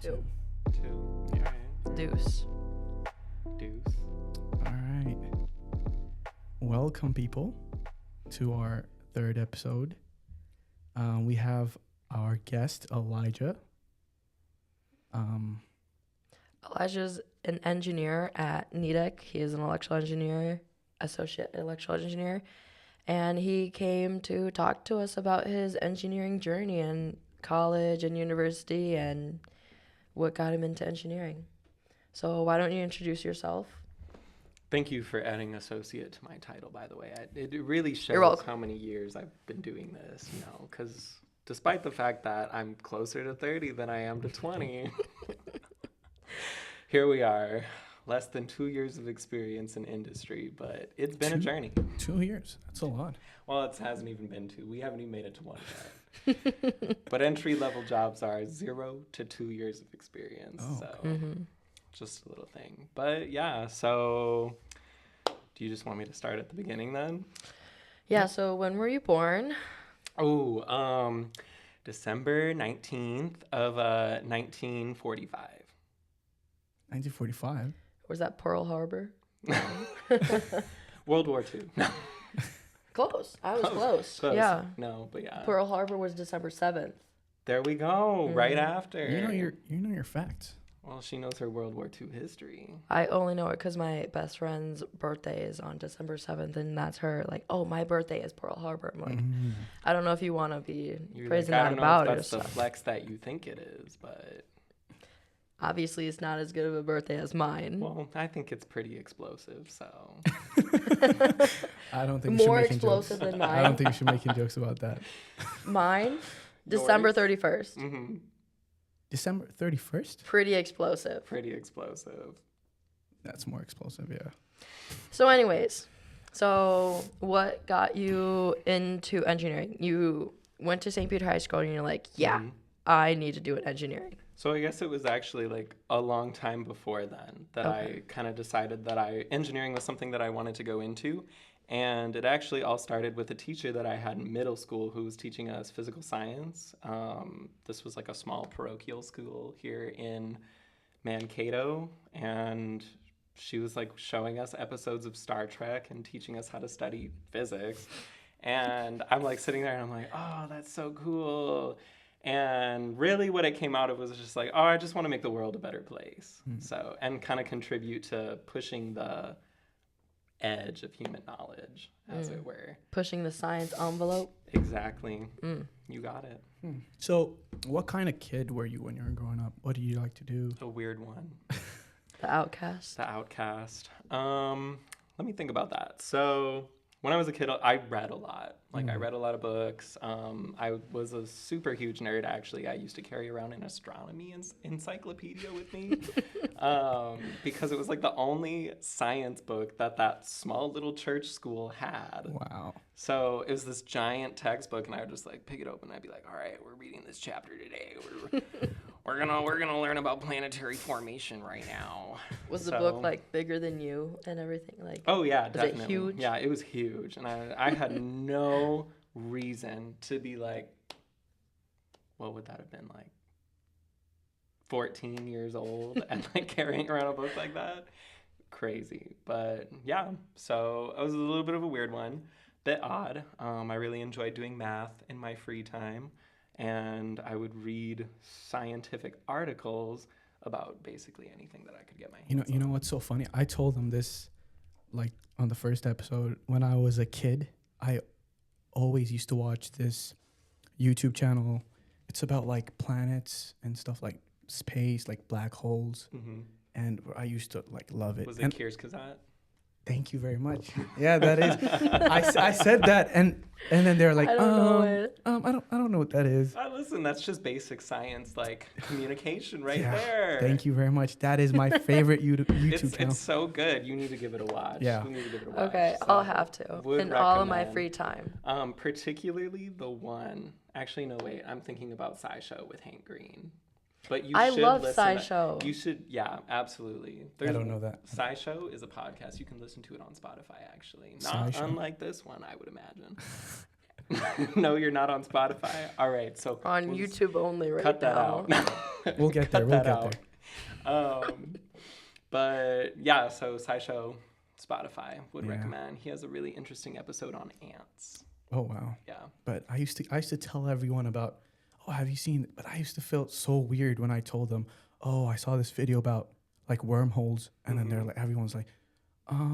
Two. Yeah. Deuce. All right. Welcome, people, to our third episode. We have our guest, Elijah. Elijah's an engineer at Nidec. He is an electrical engineer, associate electrical engineer. And he came to talk to us about his engineering journey in college and university and what got him into engineering. So why don't you introduce yourself? Thank you for adding associate to my title, by the way. It really You're shows welcome. how many years I've been doing this, because despite the fact that I'm closer to 30 than I am to 20, here we are, less than 2 years of experience in industry, but it's been a journey. 2 years. That's a lot. Well, it hasn't even been 2. We haven't even made it to 1 yet. But entry-level jobs are 0 to 2 years of experience, so just a little thing. But yeah, so do you just want me to start at the beginning then? Yeah, so when were you born? Oh, December 19th of 1945. 1945. Was that Pearl Harbor? World War II. No. Close. I was close. Yeah. No, but yeah. Pearl Harbor was December 7th. There we go. Right after. You know your facts. Well, she knows her World War II history. I only know it because my best friend's birthday is on December 7th, and that's her, like, oh, my birthday is Pearl Harbor. I'm like, I don't know if you want to be praising that about I it. don't know if that's the flex that you think it is, but... Obviously, it's not as good of a birthday as mine. Well, I think it's pretty explosive, so... I don't think More you should make explosive jokes. than mine. I don't think you should make jokes about that. Mine? December Yours? 31st. Mm-hmm. December 31st? Pretty explosive. Pretty explosive. That's more explosive, yeah. So anyways, what got you into engineering? You went to St. Peter High School and you're like, yeah, I need to do an engineering. So I guess it was actually like a long time before then that I kind of decided that engineering was something that I wanted to go into. And it actually all started with a teacher that I had in middle school who was teaching us physical science. This was like a small parochial school here in Mankato. And she was like showing us episodes of Star Trek and teaching us how to study physics. And I'm like sitting there and I'm like, oh, that's so cool. And really what it came out of was just like, oh, I just want to make the world a better place. So, and kind of contribute to pushing the edge of human knowledge, as it were. Pushing the science envelope. Exactly. You got it. So what kind of kid were you when you were growing up? What did you like to do? A weird one. The outcast. The outcast. Let me think about that. So when I was a kid, I read a lot. Like, I read a lot of books. I was a super huge nerd, actually. I used to carry around an astronomy encyclopedia with me because it was, like, the only science book that small little church school had. Wow. So it was this giant textbook, and I would just, like, pick it open, and I'd be like, all right, we're reading this chapter today. We're gonna learn about planetary formation right now. Was the book like bigger than you and everything? Like, oh yeah, was definitely. it huge? Yeah, it was huge, and I had no reason to be like, what would that have been like? 14 years old and like carrying around a book like that? Crazy, but yeah. So it was a little bit of a weird one, bit odd. I really enjoyed doing math in my free time. And I would read scientific articles about basically anything that I could get my hands on. You know what's so funny? I told them this, like, on the first episode. When I was a kid, I always used to watch this YouTube channel. It's about, like, planets and stuff like space, like black holes. And I used to, like, love it. Was it Kiers Kazat? Thank you very much. Yeah, that is. I said that, and then they're like, I don't know it. I don't know what that is. Listen, that's just basic science, like communication, right there. Thank you very much. That is my favorite YouTube channel. It's so good. You need to give it a watch. Yeah. You need to give it a watch. Okay, So, I'll have to in all of my recommend. free time. Particularly the one. Actually, no, wait. I'm thinking about SciShow with Hank Green. But you I should love listen SciShow. You should, yeah, absolutely. I don't know that. SciShow is a podcast. You can listen to it on Spotify, actually. SciShow. Unlike this one, I would imagine. No, you're not on Spotify. All right, so We're on we'll just YouTube only right cut that now. out. We'll get there. Cut We'll that get there. out. But yeah, so SciShow, Spotify would Yeah. recommend. He has a really interesting episode on ants. Oh wow. Yeah. But I used to tell everyone about, oh, have you seen? But I used to feel so weird when I told them, oh, I saw this video about like wormholes, and then they're like, everyone's like,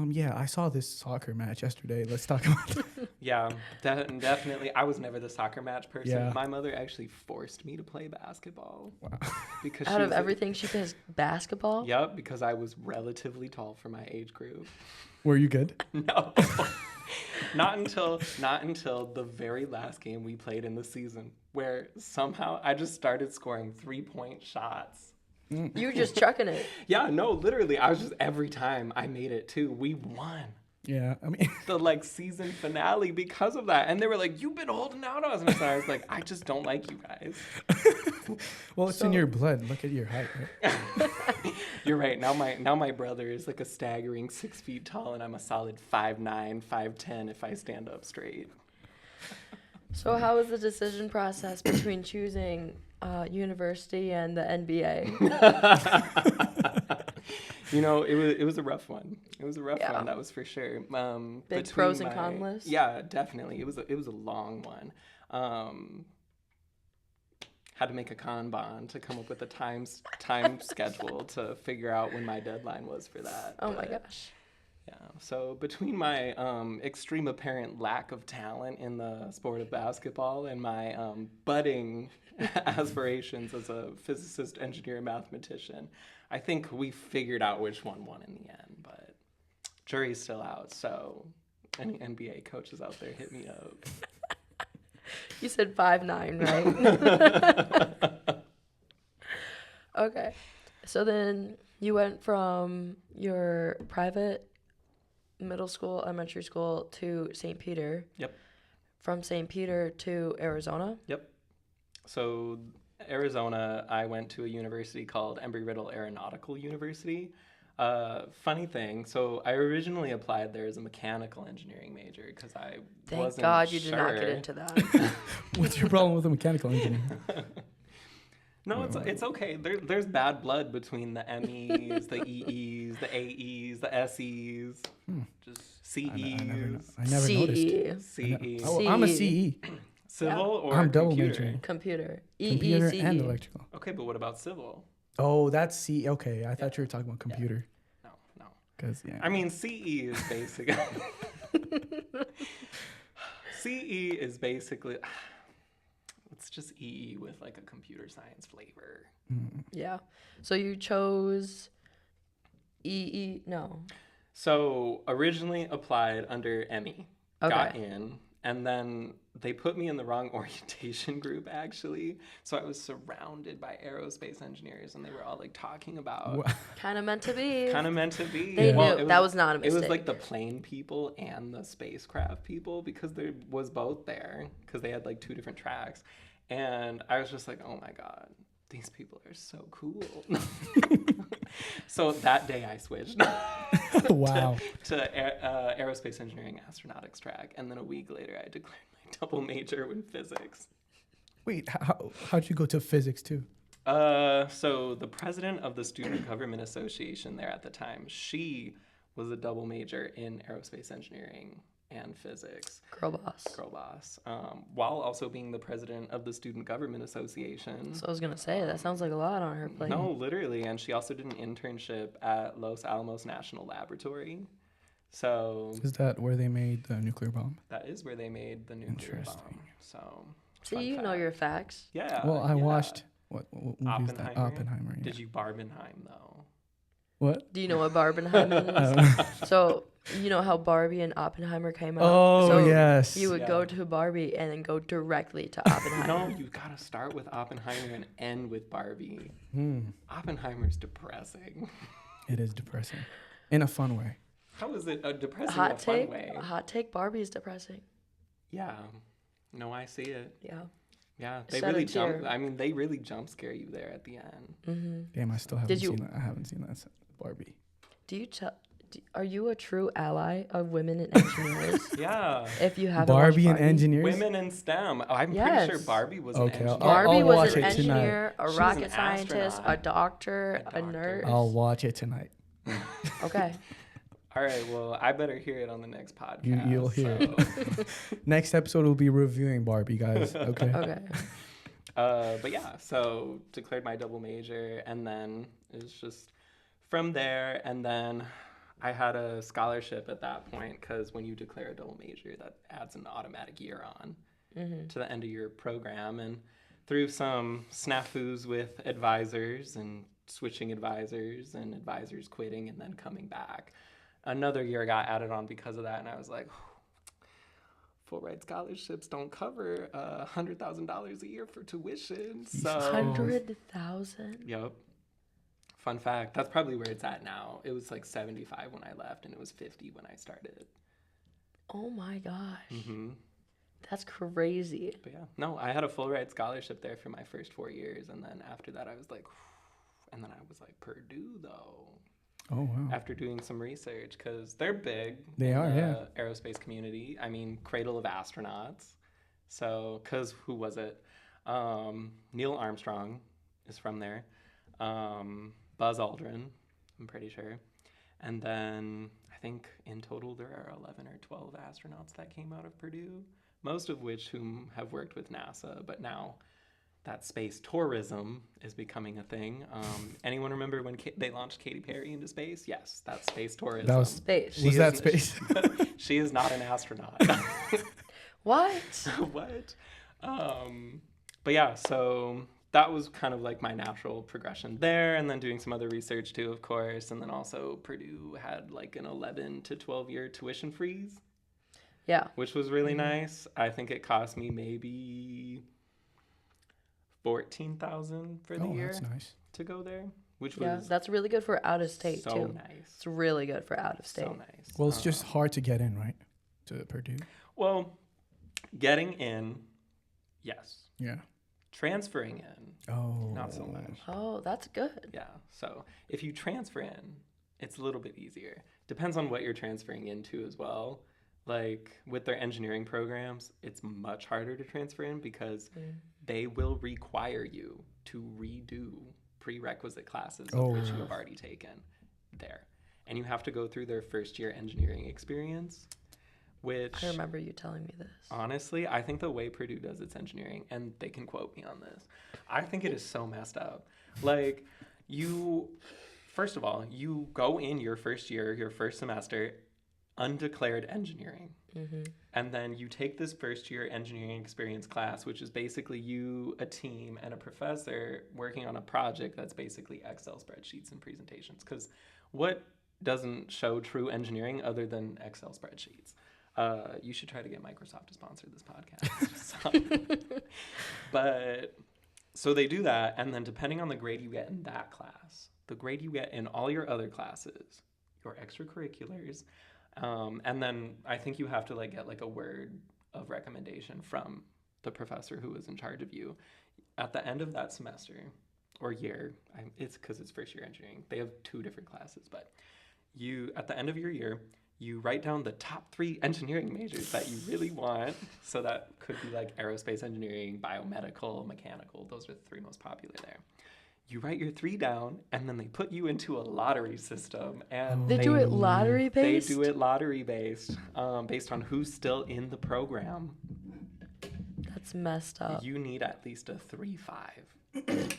yeah, I saw this soccer match yesterday. Let's talk about it. Yeah, definitely. I was never the soccer match person. Yeah. My mother actually forced me to play basketball. Wow. Because Out she of was everything, she plays basketball. Yep, because I was relatively tall for my age group. Were you good? No. Not until the very last game we played in the season, where somehow I just started scoring 3-point shots. You were just chucking it. Yeah, no, literally, I was just, every time I made it too, we won Yeah, I mean, the like season finale because of that. And they were like, "You've been holding out on us," and I was like, "I just don't like you guys." well, it's in your blood. Look at your height. Right? You're right. Now my brother is like a staggering 6 feet tall, and I'm a solid 5'9", 5'10" if I stand up straight. So how was the decision process between choosing university and the NBA? You know, it was a rough one. It was a rough Yeah. one, that was for sure. Big Between pros and con list? Yeah, definitely. It was a long one. Had to make a Kanban to come up with a time schedule to figure out when my deadline was for that. Oh my But, gosh. yeah. So between my extreme apparent lack of talent in the sport of basketball and my budding aspirations as a physicist, engineer, mathematician, I think we figured out which one won in the end. But jury's still out. So any NBA coaches out there, hit me up. You said 5'9", right? Okay. So then you went from your private middle school, elementary school to St. Peter. Yep. From St. Peter to Arizona. Yep. So Arizona, I went to a university called Embry-Riddle Aeronautical University. Funny thing, so I originally applied there as a mechanical engineering major because I Thank wasn't God you did not get sure. into that. What's your problem with a mechanical engineer? No, it's okay. There's bad blood between the MEs, the EEs, the AEs, the SEs, just CEs, I never noticed. CE. CE. Oh, I'm a CE. Civil or I'm double computer? majoring. Computer. Computer EECE. and electrical. Okay, but what about civil? Oh, that's C. Okay, I thought you were talking about computer. No. Because yeah. I mean, CE is basically... CE is basically... It's just EE with like a computer science flavor. Yeah. So you chose EE. No. So originally applied under ME, got Okay. in, and then they put me in the wrong orientation group actually. So I was surrounded by aerospace engineers, and they were all like talking about Kind of meant to be. kind of meant to be. They Well, knew. it That was not a It was mistake. like the plane people and the spacecraft people because there was both there because they had like two different tracks, and I was just like, oh my god, these people are so cool. So that day I switched. Wow. to aerospace engineering astronautics track, and then a week later I declared my double major in physics. Wait, how'd you go to physics too? So the president of the Student Government Association there at the time, she was a double major in aerospace engineering and physics. Girl boss. Girl boss. While also being the president of the Student Government Association. So I was going to say, that sounds like a lot on her plate. No, literally. And she also did an internship at Los Alamos National Laboratory. So Is that where they made the nuclear bomb? that is where they made the nuclear bomb. Interesting. So, See, fun you know fact. your facts. Yeah. Well, I yeah. watched what movie is that? Oppenheimer. Oppenheimer. Yeah. Did you Barbenheim though? What? Do you know what Barbenheimer I is? don't know. So, you know how Barbie and Oppenheimer came out? Oh So yes. You would go Yeah. to Barbie and then go directly to Oppenheimer. No, you gotta start with Oppenheimer and end with Barbie. Hmm. Oppenheimer's depressing. It is depressing, in a fun way. How is it depressing in Hot a fun take. way? Hot take. Barbie is depressing. Yeah. No, I see it. Yeah. Yeah, they Shed a really tear. jump. I mean, they really jump scare you there at the end. Mm-hmm. Damn, I still haven't Did you- seen that. I haven't seen that since Barbie. Do Are you a true ally of women and engineers? Yeah. If you haven't Barbie watched and engineers. Women in STEM. I'm pretty sure Yes. Barbie was an Okay, engineer. Barbie I'll was watch an it tonight. engineer, a She was rocket an scientist, a astronaut, doctor, a a nurse. I'll watch it tonight. Okay. All right, well, I better hear it on the next podcast. You'll hear it. Next episode will be reviewing Barbie, guys. Okay. Okay. But yeah, so declared my double major, and then it's just from there. And then I had a scholarship at that point, because when you declare a double major, that adds an automatic year on to the end of your program. And through some snafus with advisors and switching advisors and advisors quitting and then coming back, another year got added on because of that. And I was like, full ride scholarships don't cover $100,000 a year for tuition. So 100,000. Yep. Fun fact, that's probably where it's at now. It was like 75 when I left, and it was 50 when I started. Oh my gosh. Mm-hmm. That's crazy. But yeah, no, I had a full ride scholarship there for my first 4 years, and then after that I was like, and then I was like, Purdue though. Oh wow. After doing some research, because they're big. They are, in yeah. the aerospace community. I mean, cradle of astronauts. So, because who was it? Neil Armstrong is from there. Buzz Aldrin, I'm pretty sure. And then I think in total there are 11 or 12 astronauts that came out of Purdue, most of which whom have worked with NASA, but now that space tourism is becoming a thing. Anyone remember when they launched Katy Perry into space? Yes, that's space tourism. That was Space. Was that space? She is not an astronaut. What? What? But yeah, so that was kind of like my natural progression there, and then doing some other research too, of course. And then also Purdue had like an 11 to 12 year tuition freeze, Yeah. which was really nice. I think it cost me maybe $14,000 for the year That's nice. to go there, which Yeah. was That's really good for out of state so too. nice. It's really good for out of state. So nice. Well, it's just hard to get in, right? To Purdue. Well, getting in, yes. Yeah. Transferring in, Oh. not so much. Oh, that's good. Yeah. So if you transfer in, it's a little bit easier. Depends on what you're transferring into as well. Like with their engineering programs, it's much harder to transfer in because they will require you to redo prerequisite classes of which you have already taken there. And you have to go through their first year engineering experience, which I remember you telling me this. honestly, I think the way Purdue does its engineering, and they can quote me on this, I think it is so messed up. Like, first of all, you go in your first year, your first semester, undeclared engineering. And then you take this first year engineering experience class, which is basically you, a team, and a professor working on a project that's basically Excel spreadsheets and presentations. Because what doesn't show true engineering other than Excel spreadsheets? You should try to get Microsoft to sponsor this podcast. But so they do that, and then depending on the grade you get in that class, the grade you get in all your other classes, your extracurriculars, and then I think you have to like get like a word of recommendation from the professor who is in charge of you. At the end of that semester or year, it's because it's first year engineering. They have 2 different classes, but at the end of your year, you write down the top 3 engineering majors that you really want. So that could be like aerospace engineering, biomedical, mechanical. Those are the 3 most popular there. You write your 3 down, and then they put you into a lottery system. And They do it lottery based? They do it lottery based, based on who's still in the program. That's messed up. You need at least a 3.5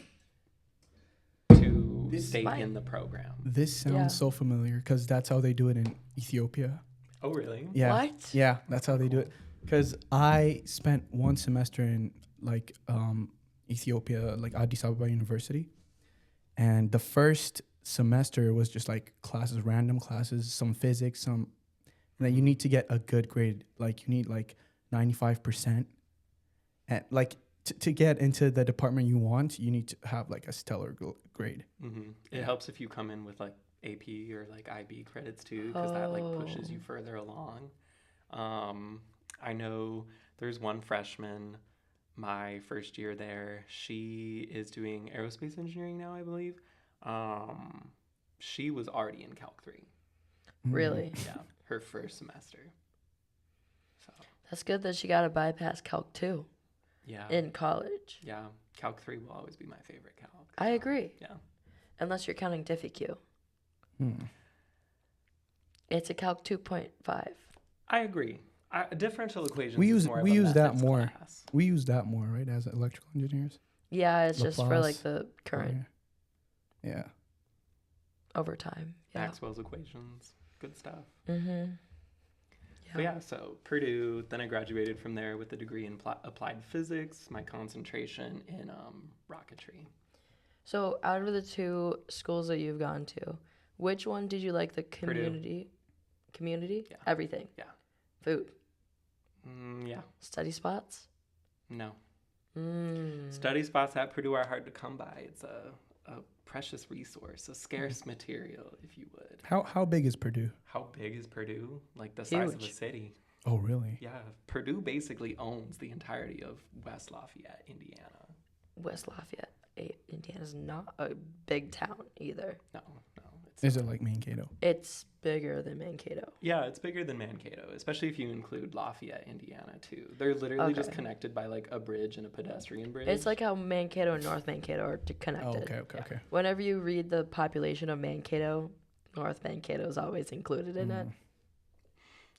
to stay in the program. This sounds so familiar because that's how they do it in Ethiopia. Oh, really? Yeah. What? Yeah, that's how they do it. Because I spent 1 semester in like Ethiopia, like Addis Ababa University, and the first semester was just like classes, random classes, some physics, and then you need to get a good grade. Like you need like 95%, and like to get into the department you want, you need to have like a stellar grade. Mm-hmm. It helps if you come in with like AP or like IB credits too, because that like pushes you further along. I know there's one freshman, my first year there. She is doing aerospace engineering now, I believe. She was already in Calc 3. Really? Yeah, her first semester. So That's good that she got to bypass Calc 2 yeah, in college. yeah. Calc 3 will always be my favorite calc. I agree. Yeah. Unless you're counting DiffyQ. Hmm. It's a Calc 2.5. I agree. Differential equations We is use more of we a use that methods more. class. We use that more, right, as electrical engineers. Yeah, it's just for like Laplace. the current Yeah. over time. Yeah. Maxwell's equations, good stuff. Mm-hmm. But yeah, so Purdue, then I graduated from there with a degree in applied physics, my concentration in rocketry. So out of the two schools that you've gone to, which one did you like the community? Community? Yeah. Everything? Yeah. Food? Yeah. Study spots? No. Mm. Study spots at Purdue are hard to come by. It's a precious resource, a scarce material, if you would. How big is Purdue? How big is Purdue? Like the size of a Huge. city. Oh, really? Yeah. Purdue basically owns the entirety of West Lafayette, Indiana. West Lafayette, Indiana's not a big town either. No, it's Is not. it like Mankato? It's bigger than Mankato. Yeah, it's bigger than Mankato, especially if you include Lafayette, Indiana, too. They're literally just Okay. connected by like a bridge and a pedestrian bridge. It's like how Mankato and North Mankato are connected. Oh, okay. Yeah. Whenever you read the population of Mankato, North Mankato is always included in it.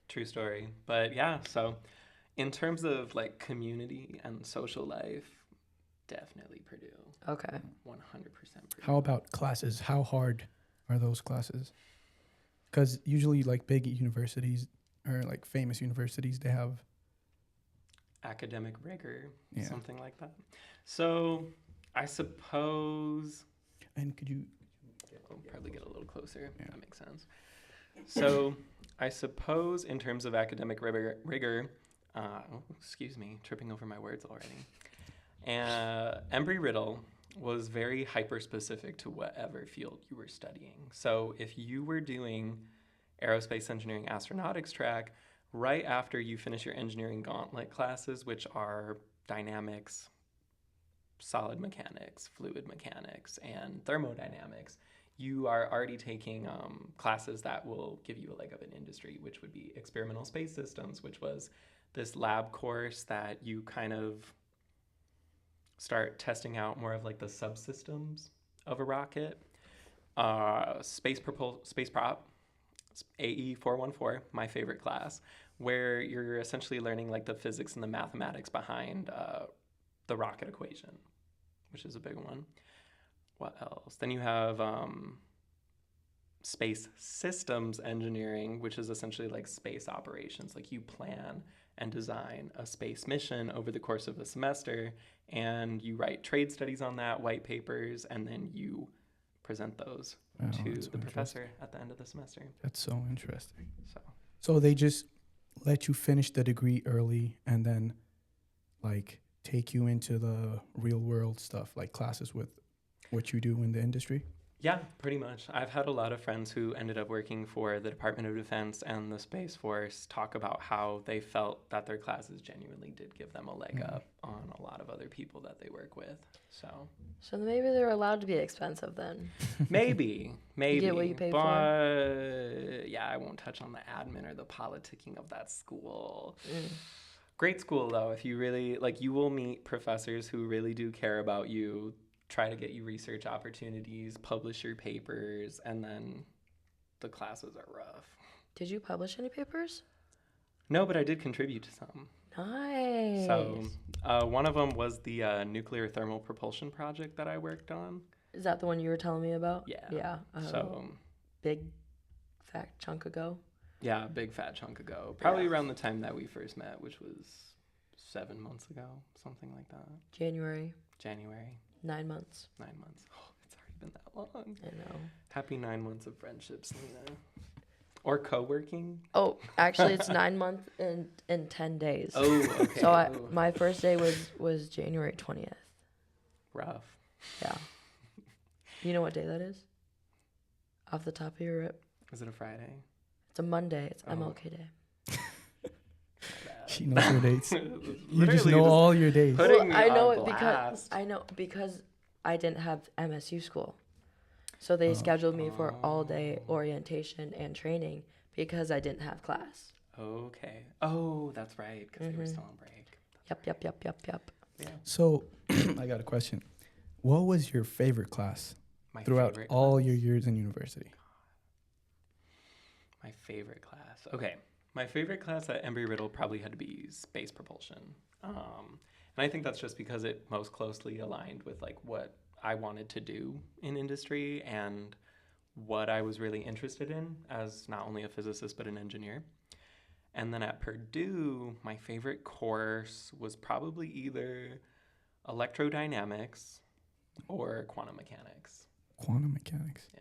True story. But yeah, so in terms of like community and social life, definitely Purdue. Okay. 100% Purdue. How about classes? How hard are those classes? Because usually, like big universities or like famous universities, they have. Academic rigor, Yeah. something like that. So I suppose And could you? I'll probably get a little closer. Yeah. That makes sense. So I suppose in terms of academic rigor, excuse me, tripping over my words already. Embry-Riddle was very hyper-specific to whatever field you were studying. So if you were doing aerospace engineering astronautics track, right after you finish your engineering gauntlet classes, which are dynamics, solid mechanics, fluid mechanics, and thermodynamics, you are already taking classes that will give you a leg up in industry, which would be experimental space systems, which was this lab course that you kind of start testing out more of like the subsystems of a rocket. Space prop, AE 414, my favorite class, where you're essentially learning like the physics and the mathematics behind the rocket equation, which is a big one. What else? Then you have space systems engineering, which is essentially like space operations. Like you plan and design a space mission over the course of a semester, and you write trade studies on that, white papers, and then you present those Oh, to that's so the professor at the end of the semester. That's so interesting. So they just let you finish the degree early and then, like, take you into the real world stuff, like classes with what you do in the industry. yeah, pretty much. I've had a lot of friends who ended up working for the Department of Defense and the Space Force talk about how they felt that their classes genuinely did give them a leg up on a lot of other people that they work with. So maybe they're allowed to be expensive then. maybe. You get what you pay but, for. yeah, I won't touch on the admin or the politicking of that school. Mm. Great school, though. If you really, like, you will meet professors who really do care about you, try to get you research opportunities, publish your papers, and then the classes are rough. Did you publish any papers? No, but I did contribute to some. Nice. So one of them was the nuclear thermal propulsion project that I worked on. Is that the one you were telling me about? Yeah. Yeah. So Big fat chunk ago. yeah, a big fat chunk ago. Probably around the time that we first met, which was 7 months ago, something like that. January. 9 months. 9 months. Oh, it's already been that long. I know. Happy 9 months of friendship, Selena. Or co-working. Oh, actually, it's 9 months in 10 days. Oh, okay. So my first day was January 20th. Rough. Yeah. You know what day that is? Off the top of your rip. Was it a Friday? It's a Monday. It's Oh. MLK Day. She knows her dates. You just Literally know just all your days. putting me I know on it blast. because I didn't have MSU school. So they scheduled me for all day orientation and training because I didn't have class. Okay. Oh, that's right, because they were still on break. Yep. Yeah. So, I got a question. What was your favorite class My throughout favorite all class? your years in university? My favorite class. Okay. My favorite class at Embry-Riddle probably had to be space propulsion. And I think that's just because it most closely aligned with like what I wanted to do in industry and what I was really interested in as not only a physicist but an engineer. And then at Purdue, my favorite course was probably either electrodynamics or quantum mechanics. Quantum mechanics. Yeah.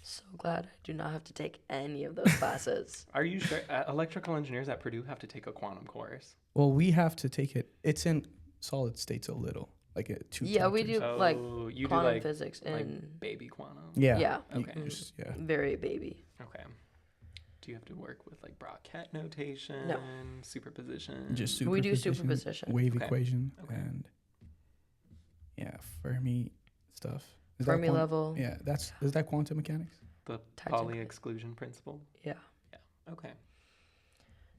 So glad I do not have to take any of those classes. Are you sure electrical engineers at Purdue have to take a quantum course? Well, we have to take it. It's in solid states a little, like two Yeah, we chapters. do like you quantum do like physics like and baby quantum. Yeah. yeah. You Okay. just- yeah. Very baby. Okay. Do you have to work with like Brockett notation, No. superposition? Just We do superposition, superposition. wave Okay. equation, Okay. and Fermi stuff. Is Fermi that level. Yeah, is that quantum mechanics? the Technically. Pauli exclusion principle. Yeah. Okay.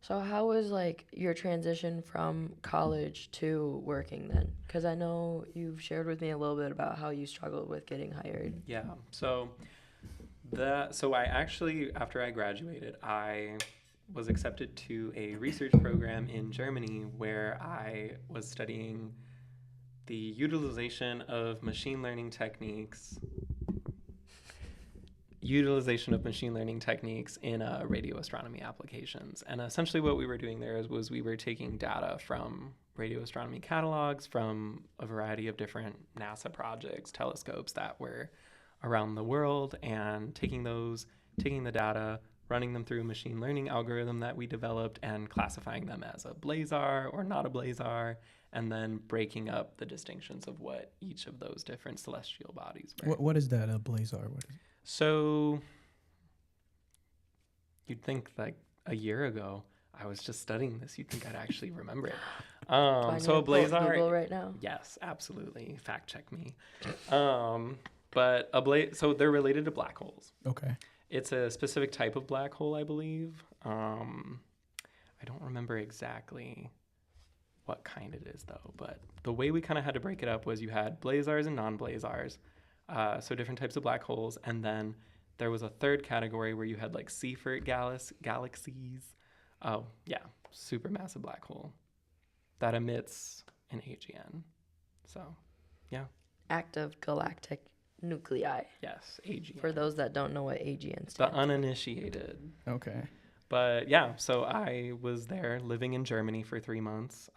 So how was like your transition from college to working then? Because I know you've shared with me a little bit about how you struggled with getting hired. Yeah. So I actually, after I graduated, I was accepted to a research program in Germany where I was studying the utilization of machine learning techniques in radio astronomy applications. And essentially what we were doing there was we were taking data from radio astronomy catalogs from a variety of different NASA projects, telescopes that were around the world, and taking the data, running them through a machine learning algorithm that we developed and classifying them as a blazar or not a blazar, and then breaking up the distinctions of what each of those different celestial bodies were. What is that? A blazar? What is it? So you'd think like a year ago I was just studying this, you'd think I'd actually remember it. Do I need So to a pull up blazar, Google right now. yes, absolutely. Fact check me. But so they're related to black holes. Okay. It's a specific type of black hole, I believe. I don't remember exactly what kind it is though, but the way we kind of had to break it up was you had blazars and non-blazars, so different types of black holes, and then there was a third category where you had like Seyfert galaxies. Oh yeah, supermassive black hole that emits an AGN. So yeah, Active galactic nuclei. yes, AGN. For those that don't know what AGN The stands for. uninitiated. Okay. But yeah, so I was there living in Germany for 3 months,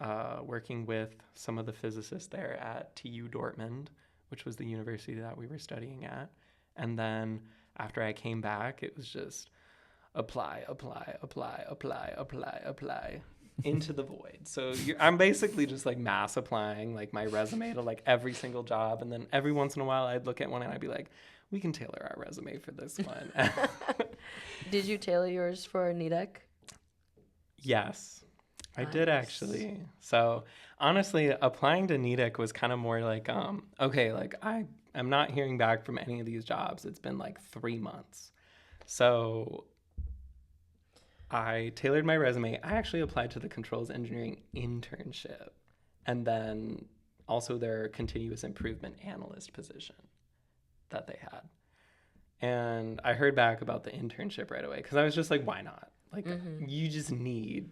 working with some of the physicists there at TU Dortmund, which was the university that we were studying at. And then after I came back, it was just apply into the void. So I'm basically just like mass applying like my resume to like every single job. And then every once in a while I'd look at one and I'd be like, we can tailor our resume for this one. Did you tailor yours for Nidec? Yes, I did Nice. actually. So honestly, applying to Nidec was kind of more like, okay, like I'm not hearing back from any of these jobs. It's been like 3 months. So I tailored my resume. I actually applied to the controls engineering internship and then also their continuous improvement analyst position that they had. And I heard back about the internship right away because I was just like, why not? Like, you just need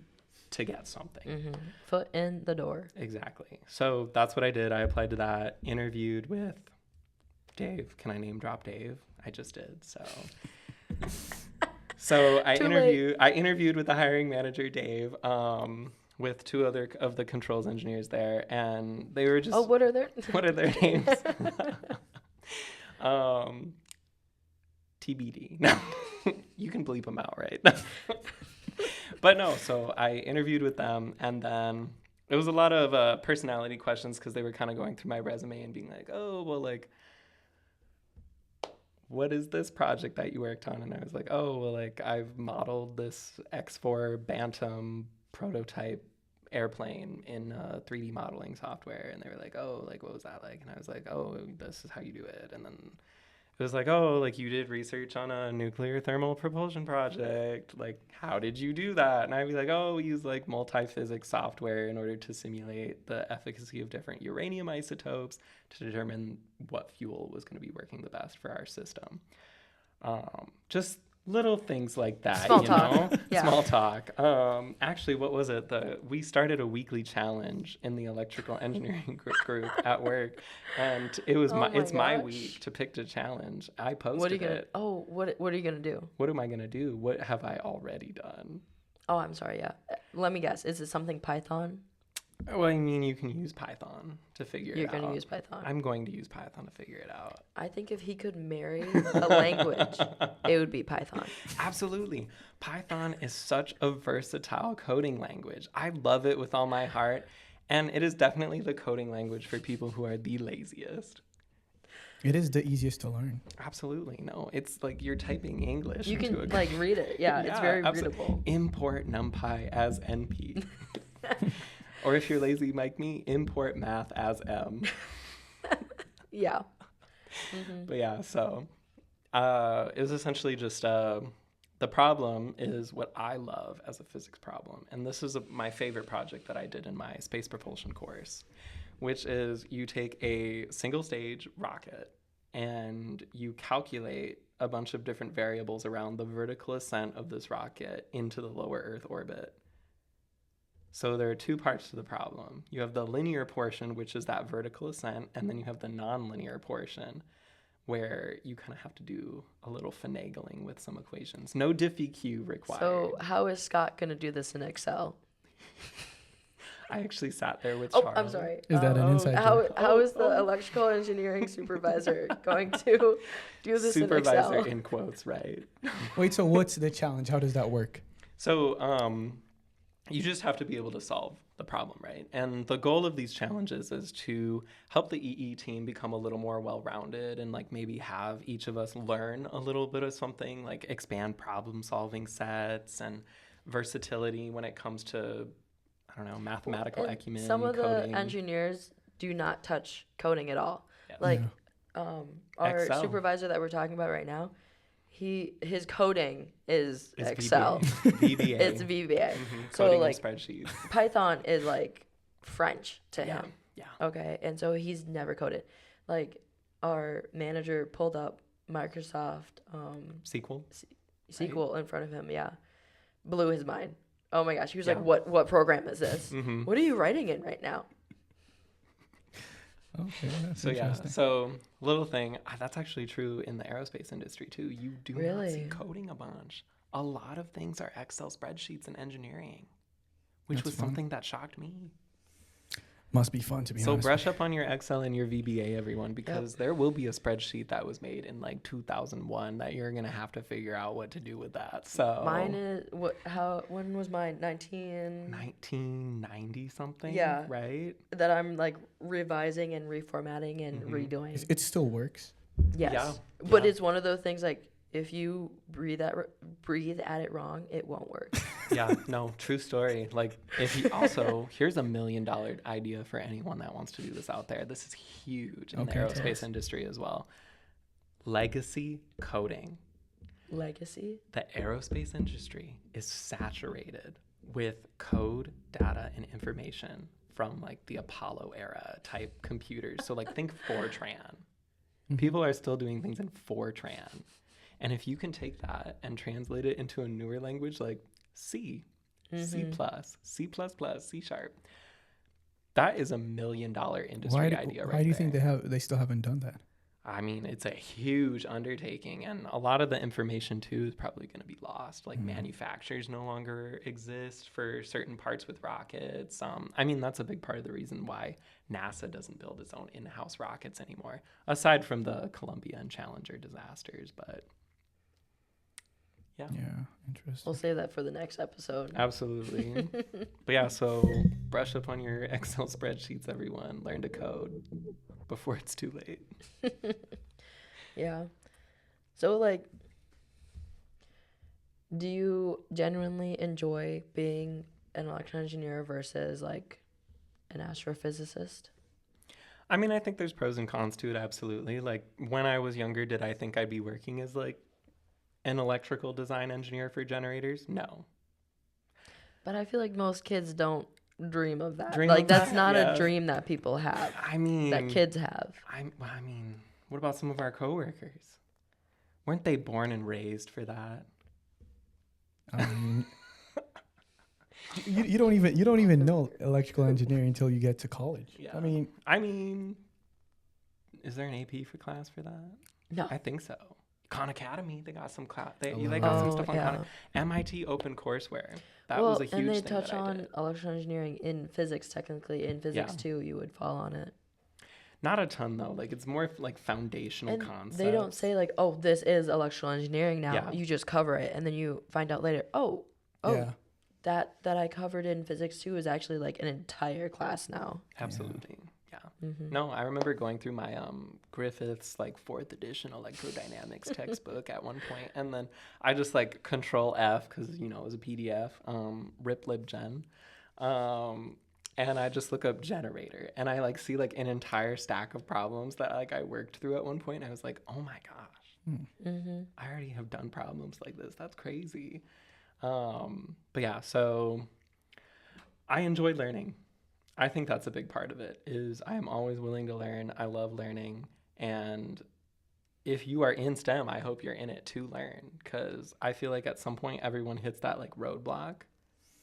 to get something. Foot in the door. Exactly. So that's what I did. I applied to that, interviewed with Dave. Can I name drop Dave? I just did. So I Too late. interviewed with the hiring manager, Dave, with 2 other of the controls engineers there, and they were just Oh, what are their? what are their names? TBD. No, you can bleep them out, right? But no, so I interviewed with them, and then it was a lot of personality questions because they were kind of going through my resume and being like, oh, well, like, what is this project that you worked on? And I was like, oh, well, like, I've modeled this X4 Bantam prototype airplane in 3D modeling software. And they were like, oh, like, what was that like? And I was like, oh, this is how you do it. And then it was like, oh, like you did research on a nuclear thermal propulsion project. Like, how did you do that? And I'd be like, oh, we use like multi-physics software in order to simulate the efficacy of different uranium isotopes to determine what fuel was going to be working the best for our system. Just little things like that, Small you talk. know? Yeah. Small talk. Actually, what was it? We started a weekly challenge in the electrical engineering group at work, and it was Oh my my gosh. week to pick the challenge. I posted What are you gonna? it. Oh, what are you gonna do? What am I gonna do? What have I already done? Oh, I'm sorry. Yeah. Let me guess. Is it something Python? Well, I mean, you can use Python to figure it You're out. gonna use Python. I'm going to use Python to figure it out. I think if he could marry a language, it would be Python. Absolutely. Python is such a versatile coding language. I love it with all my heart. And it is definitely the coding language for people who are the laziest. It is the easiest to learn. Absolutely. No, it's like you're typing English. You into can a like read it. Yeah, it's very absolutely. readable. Import NumPy as NP. Or if you're lazy like me, import math as M. Yeah. But yeah, so it was essentially just the problem is what I love as a physics problem. And this is my favorite project that I did in my space propulsion course, which is you take a single stage rocket and you calculate a bunch of different variables around the vertical ascent of this rocket into the lower Earth orbit. So there are two parts to the problem. You have the linear portion, which is that vertical ascent, and then you have the non-linear portion, where you kind of have to do a little finagling with some equations. No diffie-Q required. So how is Scott gonna do this in Excel? I actually sat there with Oh, Charles. I'm sorry. Is that an inside joke? How is the electrical engineering supervisor going to do this Supervisor in Excel? in quotes, right? Wait, so what's the challenge? How does that work? So you just have to be able to solve the problem, right? And the goal of these challenges is to help the EE team become a little more well-rounded and like maybe have each of us learn a little bit of something, like expand problem-solving sets and versatility when it comes to, I don't know, mathematical And acumen, some of coding. the engineers do not touch coding at all. Yeah. Like Yeah. our Excel. supervisor that we're talking about right now, his coding is It's Excel. VBA. It's VBA. So Coding like of spreadsheets. Python is like French to Yeah. him. Yeah. Okay, and so he's never coded. Like our manager pulled up Microsoft SQL. SQL in front of him. Yeah, blew his mind. Oh my gosh, he was Yeah. like, "What program is this? Mm-hmm. What are you writing in right now?" Okay, that's So yeah, interesting. so little thing, that's actually true in the aerospace industry too. You do not see Really? coding a bunch. A lot of things are Excel spreadsheets in engineering, which That's was fun. something that shocked me. Must be fun to be So honest. brush up on your Excel and your VBA, everyone, because there will be a spreadsheet that was made in like 2001 that you're gonna have to figure out what to do with that. So Mine is when was mine? 1990 something. Yeah. Right. That I'm like revising and reformatting and redoing. It still works. Yes. Yeah, But yeah. it's one of those things like if you breathe at it wrong, it won't work. Yeah, no, true story. Like, if you also, here's $1 million idea for anyone that wants to do this out there. This is huge in the Okay, tell aerospace us. industry as well. Legacy coding. Legacy. The aerospace industry is saturated with code, data, and information from like the Apollo era type computers. So, like, think Fortran. People are still doing things in Fortran. And if you can take that and translate it into a newer language like C, C++, C++, C#, that is $1 million industry idea right Why do you there. think they still haven't done that? I mean, it's a huge undertaking, and a lot of the information too is probably going to be lost. Like manufacturers no longer exist for certain parts with rockets. I mean, that's a big part of the reason why NASA doesn't build its own in-house rockets anymore, aside from the Columbia and Challenger disasters. But yeah, Interesting. We'll save that for the next episode. absolutely. But yeah, so brush up on your Excel spreadsheets, everyone. Learn to code before it's too late. Yeah. So like, do you genuinely enjoy being an electrical engineer versus like an astrophysicist? I mean, I think there's pros and cons to it, absolutely. Like, when I was younger, did I think I'd be working as, like, an electrical design engineer for generators? No. But I feel like most kids don't dream of that. Dream Like, of that's that? not a Yeah. dream that people have, I mean... that kids have. I mean, what about some of our coworkers? Weren't they born and raised for that? I mean, you don't even know electrical engineering until you get to college. Yeah. I mean, is there an AP for class for that? No. I think so. Khan Academy, they got some class. They got some stuff on Khan. MIT Open Courseware. That was a huge and they thing touch that I on did. electrical engineering in physics. Technically, in physics Yeah. too, you would fall on it. Not a ton though. Like, it's more like foundational And concepts. they don't say like, "Oh, this is electrical engineering now." Yeah. You just cover it, and then you find out later, "Oh, yeah. that I covered in physics too is actually like an entire class now." Absolutely. Yeah. Mm-hmm. No, I remember going through my Griffith's like 4th edition electrodynamics textbook at one point, and then I just like Control F because it was a PDF, rip libgen, and I just look up generator, and I like see like an entire stack of problems that like I worked through at one point. And I was like, oh my gosh, Mm-hmm. I already have done problems like this. That's crazy. But yeah, so I enjoyed learning. I think that's a big part of it, is I am always willing to learn. I love learning. And if you are in STEM, I hope you're in it to learn, because I feel like at some point everyone hits that like roadblock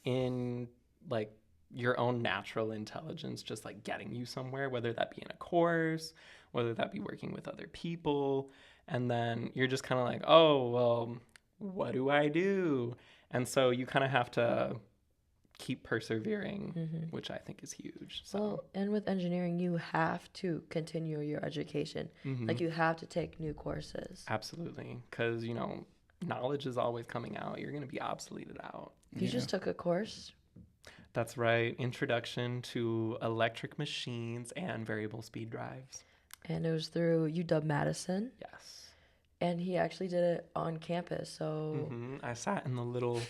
in like your own natural intelligence, just like getting you somewhere, whether that be in a course, whether that be working with other people. And then you're just kind of like, oh, well, what do I do? And so you kind of have to keep persevering, which I think is huge. So. Well, and with engineering, you have to continue your education. Like, you have to take new courses. Absolutely, because knowledge is always coming out. You're going to be obsoleted out. You just took a course. That's right. Introduction to electric machines and variable speed drives. And it was through UW-Madison. Yes. And he actually did it on campus, so... I sat in the little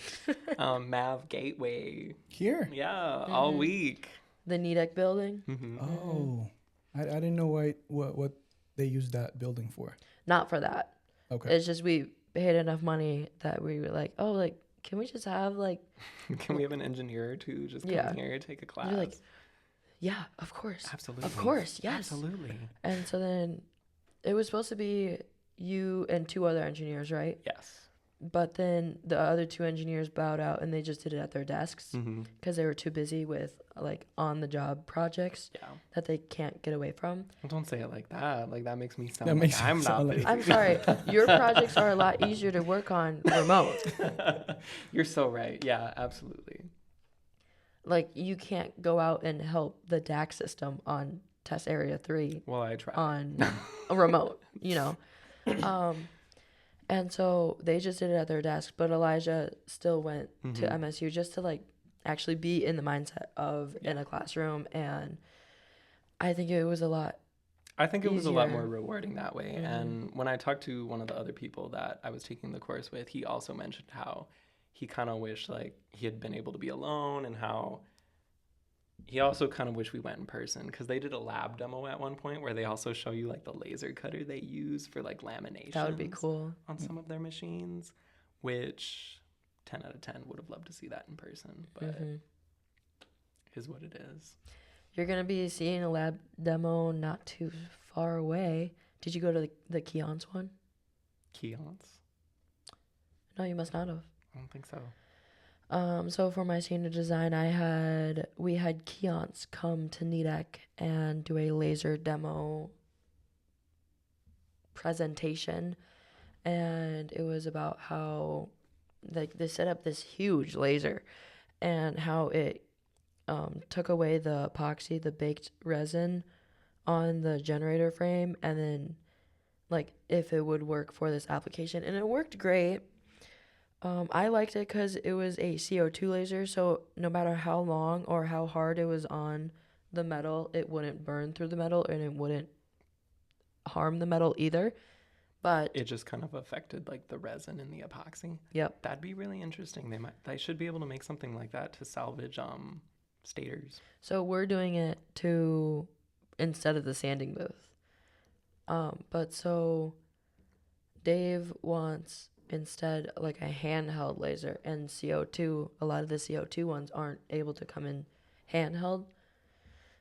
Mav gateway. Here? Yeah, all week. The Nidec building? Oh, I didn't know what they used that building for. Not for that. Okay. It's just we paid enough money that we were like, oh, like, can we just have, like... Can we have an engineer or two just come here, take a class? You're like, yeah, of course. Absolutely. Of course, yes. Absolutely. And so then it was supposed to be you and 2 other engineers, right? Yes. But then the other 2 engineers bowed out and they just did it at their desks because they were too busy with like on-the-job projects that they can't get away from. Well, don't say it like that. Like, that makes me sound That like makes I'm you not sound busy. like- I'm sorry. Your projects are a lot easier to work on remote. You're so right. Yeah, absolutely. Like, you can't go out and help the DAC system on test area 3 Well, I try. on a remote, And so they just did it at their desk, but Elijah still went to MSU just to like actually be in the mindset of in a classroom, and I think it was a lot. I think it was a lot easier. more rewarding that way. And when I talked to one of the other people that I was taking the course with, he also mentioned how he kind of wished like he had been able to be alone, and how he also kind of wished we went in person, because they did a lab demo at one point where they also show you like the laser cutter they use for like lamination. That would be cool. On some of their machines, which 10 out of 10 would have loved to see that in person, but is what it is. You're gonna be seeing a lab demo not too far away. Did you go to the Keon's one? Keons? No, you must not have. I don't think so. So for my senior design, we had Keon's come to Nidec and do a laser demo presentation, and it was about how like they set up this huge laser and how it took away the epoxy, the baked resin on the generator frame, and then like if it would work for this application, and it worked great. I liked it because it was a CO2 laser, so no matter how long or how hard it was on the metal, it wouldn't burn through the metal, and it wouldn't harm the metal either. But it just kind of affected like the resin and the epoxy. Yep. That'd be really interesting. They should be able to make something like that to salvage stators. So we're doing it to instead of the sanding booth. But so Dave wants instead like a handheld laser, and CO2, a lot of the CO2 ones aren't able to come in handheld.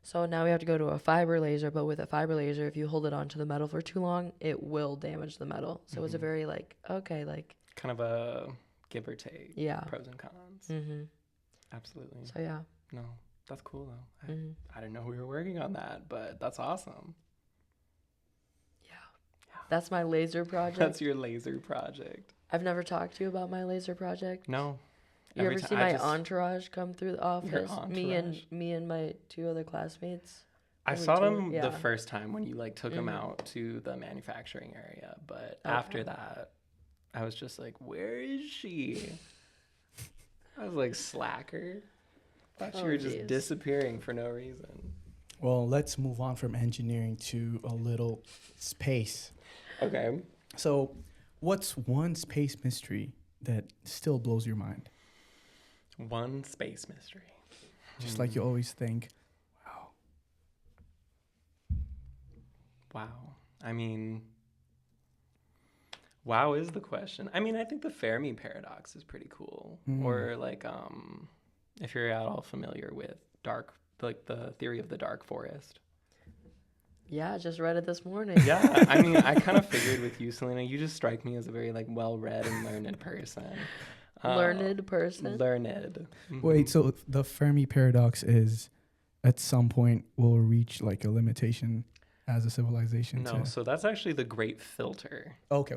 So now we have to go to a fiber laser, but with a fiber laser, if you hold it onto the metal for too long, it will damage the metal. So it's a very like, okay, like. Kind of a give or take. Yeah. Pros and cons. Mm-hmm. Absolutely. So yeah. No, that's cool though. I didn't know we were working on that, but that's awesome. Yeah. That's my laser project. That's your laser project. I've never talked to you about my laser project. No. You ever see my entourage come through the office? Me and my 2 other classmates. I saw them the first time when you like took them out to the manufacturing area, but after that, I was just like, "Where is she?" I was like, "Slacker." Thought you were just disappearing for no reason. Well, let's move on from engineering to a little space. Okay. So, what's one space mystery that still blows your mind? One space mystery. Just like you always think, wow. Wow. I mean, wow is the question. I mean, I think the Fermi paradox is pretty cool. Or like, if you're at all familiar with the theory of the dark forest. Yeah, I just read it this morning. Yeah, I mean, I kind of figured with you, Selena, you just strike me as a very like well-read and learned person. Learned person? Learned. Mm-hmm. Wait, so the Fermi paradox is at some point we'll reach like a limitation as a civilization? No, so that's actually the Great Filter. Okay.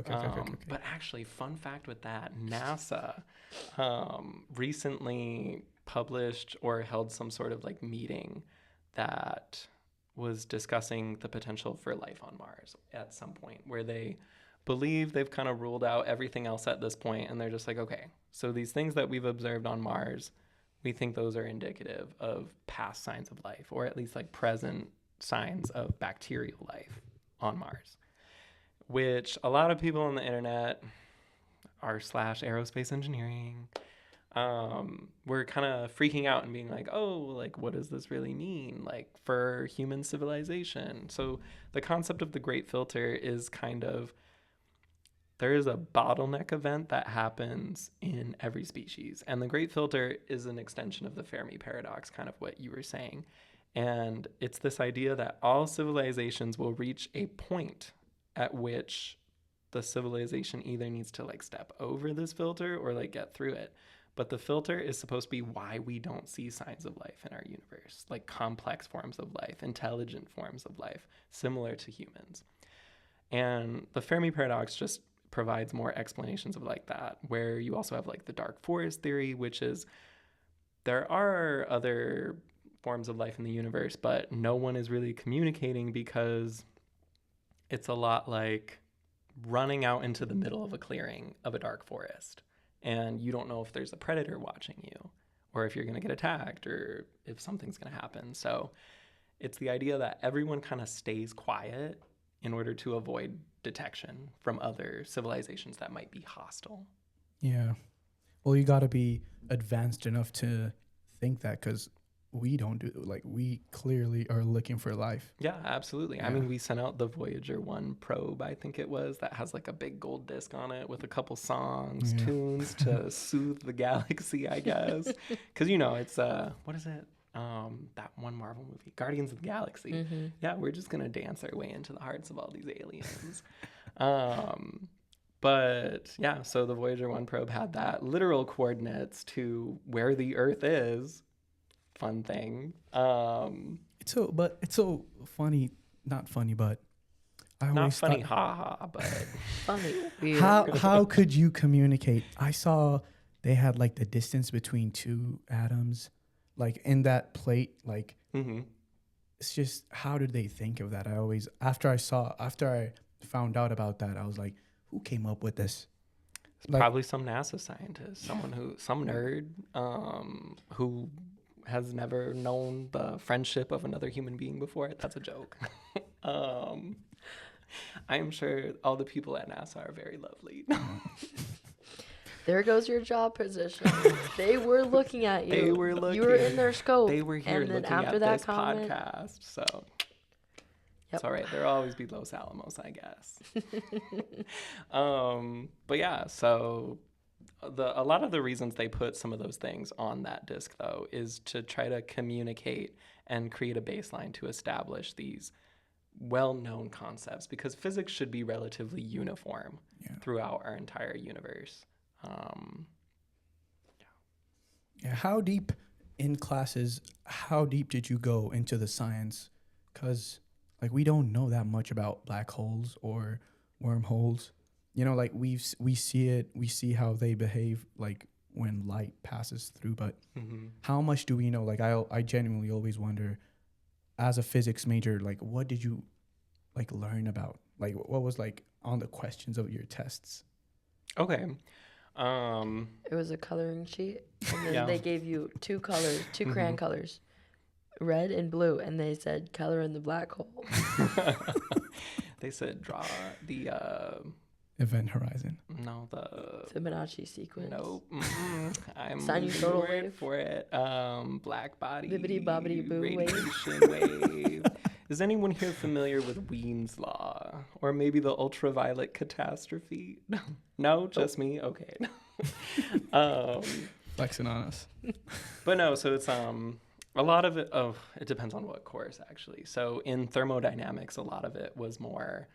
But actually, fun fact with that, NASA recently published or held some sort of like meeting that was discussing the potential for life on Mars at some point, where they believe they've kind of ruled out everything else at this point, and they're just like, okay, so these things that we've observed on Mars, we think those are indicative of past signs of life, or at least like present signs of bacterial life on Mars, which a lot of people on the internet are / aerospace engineering we're kind of freaking out and being like, oh, like, what does this really mean, like, for human civilization? So the concept of the Great Filter is kind of, there is a bottleneck event that happens in every species. And the Great Filter is an extension of the Fermi paradox, kind of what you were saying. And it's this idea that all civilizations will reach a point at which the civilization either needs to like step over this filter or like get through it. But the filter is supposed to be why we don't see signs of life in our universe, like complex forms of life, intelligent forms of life, similar to humans. And the Fermi paradox just provides more explanations of like that, where you also have like the dark forest theory, which is there are other forms of life in the universe, but no one is really communicating because it's a lot like running out into the middle of a clearing of a dark forest. And you don't know if there's a predator watching you or if you're going to get attacked or if something's going to happen. So it's the idea that everyone kind of stays quiet in order to avoid detection from other civilizations that might be hostile. Yeah. Well, you got to be advanced enough to think that, because we don't do, like, we clearly are looking for life. Yeah, absolutely. Yeah. I mean, we sent out the Voyager 1 probe, I think it was, that has like a big gold disc on it with a couple songs, tunes to soothe the galaxy, I guess. Because, you know, it's, what is it? That one Marvel movie, Guardians of the Galaxy. Mm-hmm. Yeah, we're just going to dance our way into the hearts of all these aliens. But yeah, so the Voyager 1 probe had that literal coordinates to where the Earth is. Fun thing. It's so funny, not funny, but I not always funny, haha, but funny. How could you communicate? I saw they had like the distance between two atoms, like in that plate. Like it's just, how did they think of that? After I found out about that, I was like, who came up with this? It's like, probably some NASA scientist, some nerd, who has never known the friendship of another human being before. That's a joke. I'm sure all the people at NASA are very lovely. There goes your job position. They were looking at you. You were in their scope. They were here looking at this podcast. So It's all right. There'll always be Los Alamos, I guess. But yeah, so a lot of the reasons they put some of those things on that disc, though, is to try to communicate and create a baseline to establish these well-known concepts, because physics should be relatively uniform throughout our entire universe. Yeah. How deep in classes, how deep did you go into the science? Because, like, we don't know that much about black holes or wormholes. You know, like, we see it, we see how they behave, like, when light passes through, but how much do we know? Like, I genuinely always wonder, as a physics major, like, what did you, like, learn about? Like, what was, like, on the questions of your tests? Okay. It was a coloring sheet, and then they gave you two colors, two crayon colors, red and blue, and they said color in the black hole. They said draw the Event horizon. no, the Fibonacci sequence. Nope. I'm Sinusoidal word wave. for it. Black body. Bibbidi bobbidi boo radiation wave. Is anyone here familiar with Wien's law, or maybe the ultraviolet catastrophe? No, just me. Okay. Flexing on us. But no, so it's a lot of it. Oh, it depends on what course actually. So in thermodynamics, a lot of it was more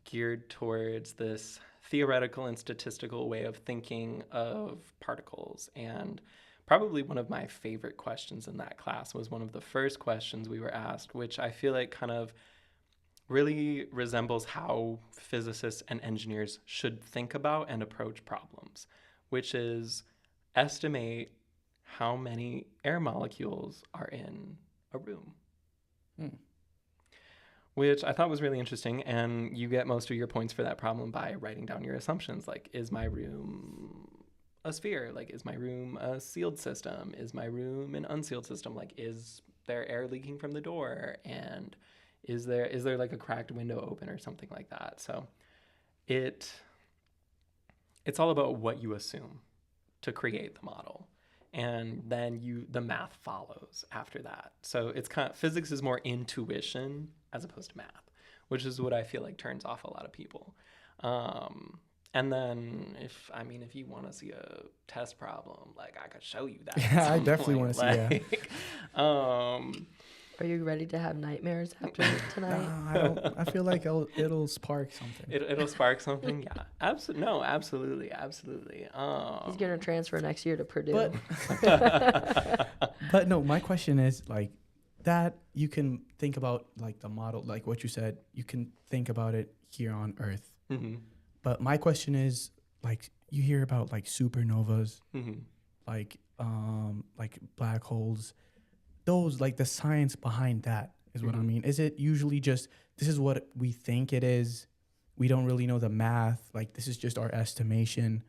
geared towards this theoretical and statistical way of thinking of particles. And probably one of my favorite questions in that class was one of the first questions we were asked, which I feel like kind of really resembles how physicists and engineers should think about and approach problems, which is estimate how many air molecules are in a room. Which I thought was really interesting, and you get most of your points for that problem by writing down your assumptions, like, is my room a sphere? Like, is my room a sealed system? Is my room an unsealed system? Like, is there air leaking from the door? And is there like a cracked window open or something like that? So it's all about what you assume to create the model. And then the math follows after that. So it's kind of, physics is more intuition as opposed to math, which is what I feel like turns off a lot of people. And then if you want to see a test problem, like, I could show you that. Yeah, I definitely want to see that. Are you ready to have nightmares after tonight? I don't. I feel like it'll spark something. It'll spark something. Yeah, absolutely. He's gonna transfer next year to Purdue. But no, my question is, like, that you can think about, like, the model, like what you said, you can think about it here on Earth. But my question is, like, you hear about, like, supernovas, like black holes. Those, like, the science behind that is what I mean. Is it usually just, this is what we think it is, we don't really know the math, like, this is just our estimation?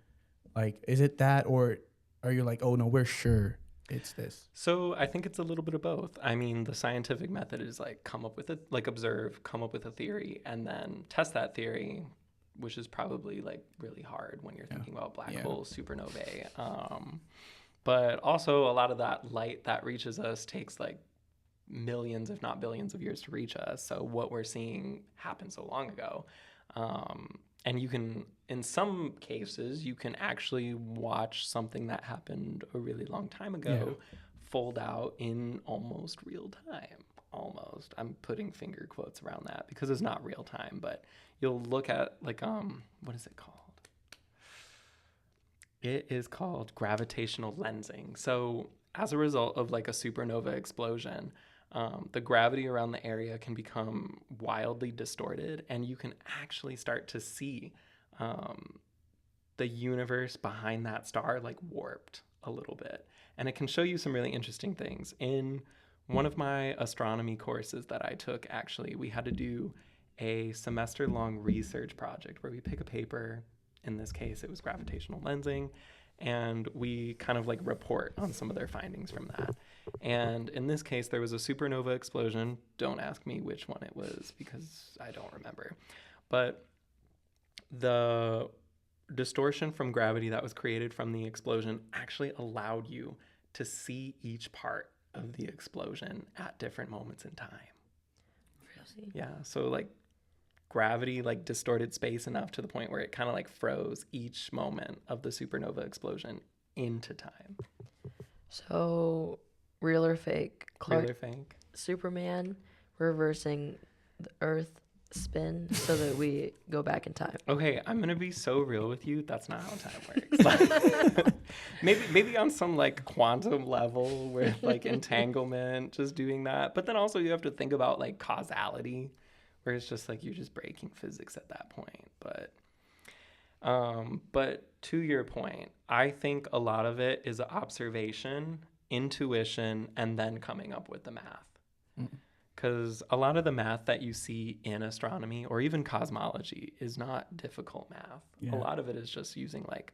Like, is it that, or are you like, oh no, we're sure it's this? So I think it's a little bit of both. I mean, the scientific method is, like, observe, come up with a theory, and then test that theory, which is probably, like, really hard when you're thinking about black holes, supernovae. But also a lot of that light that reaches us takes, like, millions, if not billions of years to reach us. So what we're seeing happened so long ago. And you can, in some cases, you can actually watch something that happened a really long time ago fold out in almost real time. Almost. I'm putting finger quotes around that because it's not real time, but you'll look at, like, what is it called? It is called gravitational lensing. So as a result of, like, a supernova explosion, the gravity around the area can become wildly distorted, and you can actually start to see the universe behind that star, like, warped a little bit. And it can show you some really interesting things. In one of my astronomy courses that I took, actually, we had to do a semester-long research project where we pick a paper. In this case, it was gravitational lensing, and we kind of, like, report on some of their findings from that. And in this case, there was a supernova explosion. Don't ask me which one it was because I don't remember. But the distortion from gravity that was created from the explosion actually allowed you to see each part of the explosion at different moments in time. Yeah, so like gravity like distorted space enough to the point where it kind of like froze each moment of the supernova explosion into time. So, real or fake? Real or fake? Superman reversing the Earth spin so that we go back in time. Okay, I'm gonna be so real with you. That's not how time works. maybe on some like quantum level where like entanglement, just doing that. But then also you have to think about like causality, where it's just like you're just breaking physics at that point. But to your point, I think a lot of it is observation, intuition, and then coming up with the math. Because a lot of the math that you see in astronomy or even cosmology is not difficult math. Yeah. A lot of it is just using like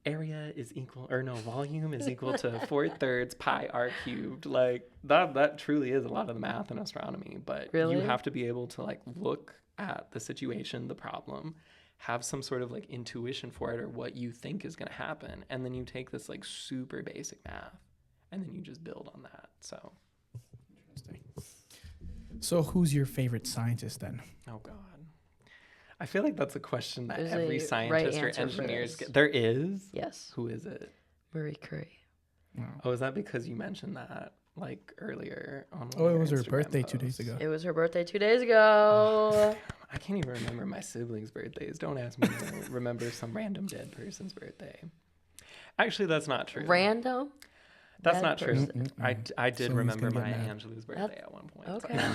area is equal, or no, volume is equal to 4/3 pi r cubed. Like that truly is a lot of the math in astronomy. But Really? you have to be able to like look at the situation, the problem, have some sort of like intuition for it or what you think is going to happen. And then you take this like super basic math and then you just build on that. So. So who's your favorite scientist then? Oh God, I feel like that's a question that There's every a scientist right or answer for engineers this. get. There is. Yes. Who is it? Marie Curie. Wow. Oh, is that because you mentioned that like earlier on? Oh, it was her Instagram birthday 2 days posts? ago. It was her birthday 2 days ago. I can't even remember my siblings' birthdays. Don't ask me to remember some random dead person's birthday. Actually, that's not true. Random? That's dead not true. person. I did Someone's remember gonna Maya get mad. Angelou's birthday at one point. Okay.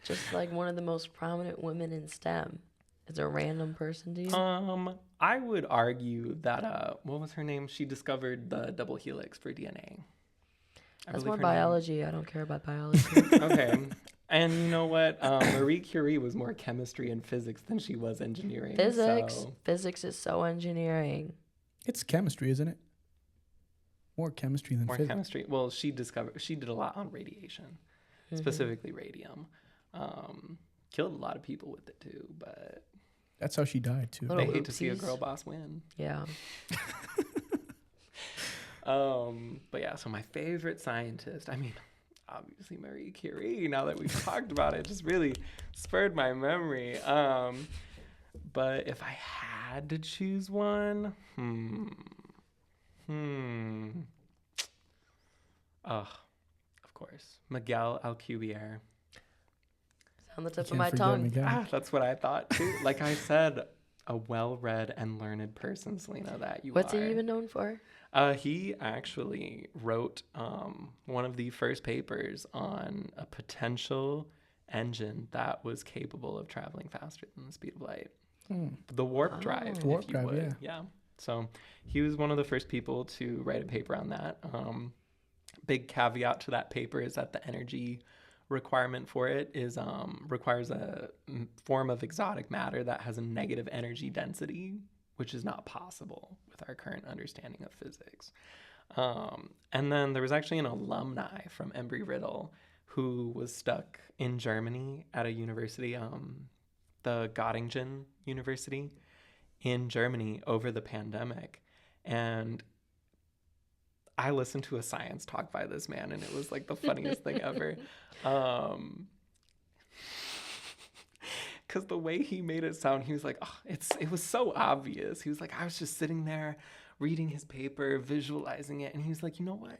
Just like one of the most prominent women in STEM. Is a random person to you? I would argue that what was her name? She discovered the double helix for DNA. That's more biology. I don't care about biology. Okay. And you know what? Marie Curie was more chemistry and physics than she was engineering. Physics. So. Physics is so engineering. It's chemistry, isn't it? More chemistry than More physics. chemistry. Well, she did a lot on radiation, specifically radium. Killed a lot of people with it too, but That's how she died too. Little they hate to see a oopsies. girl boss win. Yeah. But yeah, so my favorite scientist, I mean, obviously Marie Curie, now that we've talked about it, just really spurred my memory. But if I had to choose one, of course, Miguel Alcubierre. On the tip of Can't my forget tongue. Miguel. That's what I thought too. Like I said, a well-read and learned person, Selena, that you What's are. he even known for? He actually wrote one of the first papers on a potential engine that was capable of traveling faster than the speed of light. The warp drive, Warp if you drive, would. Yeah. So he was one of the first people to write a paper on that. Big caveat to that paper is that the energy requirement for it is requires a form of exotic matter that has a negative energy density, which is not possible with our current understanding of physics. And then there was actually an alumni from Embry-Riddle who was stuck in Germany at a university, the Göttingen University in Germany over the pandemic. And I listened to a science talk by this man, and it was like the funniest thing ever. Because the way he made it sound, he was like, oh, it was so obvious. He was like, I was just sitting there reading his paper, visualizing it. And he was like, you know what?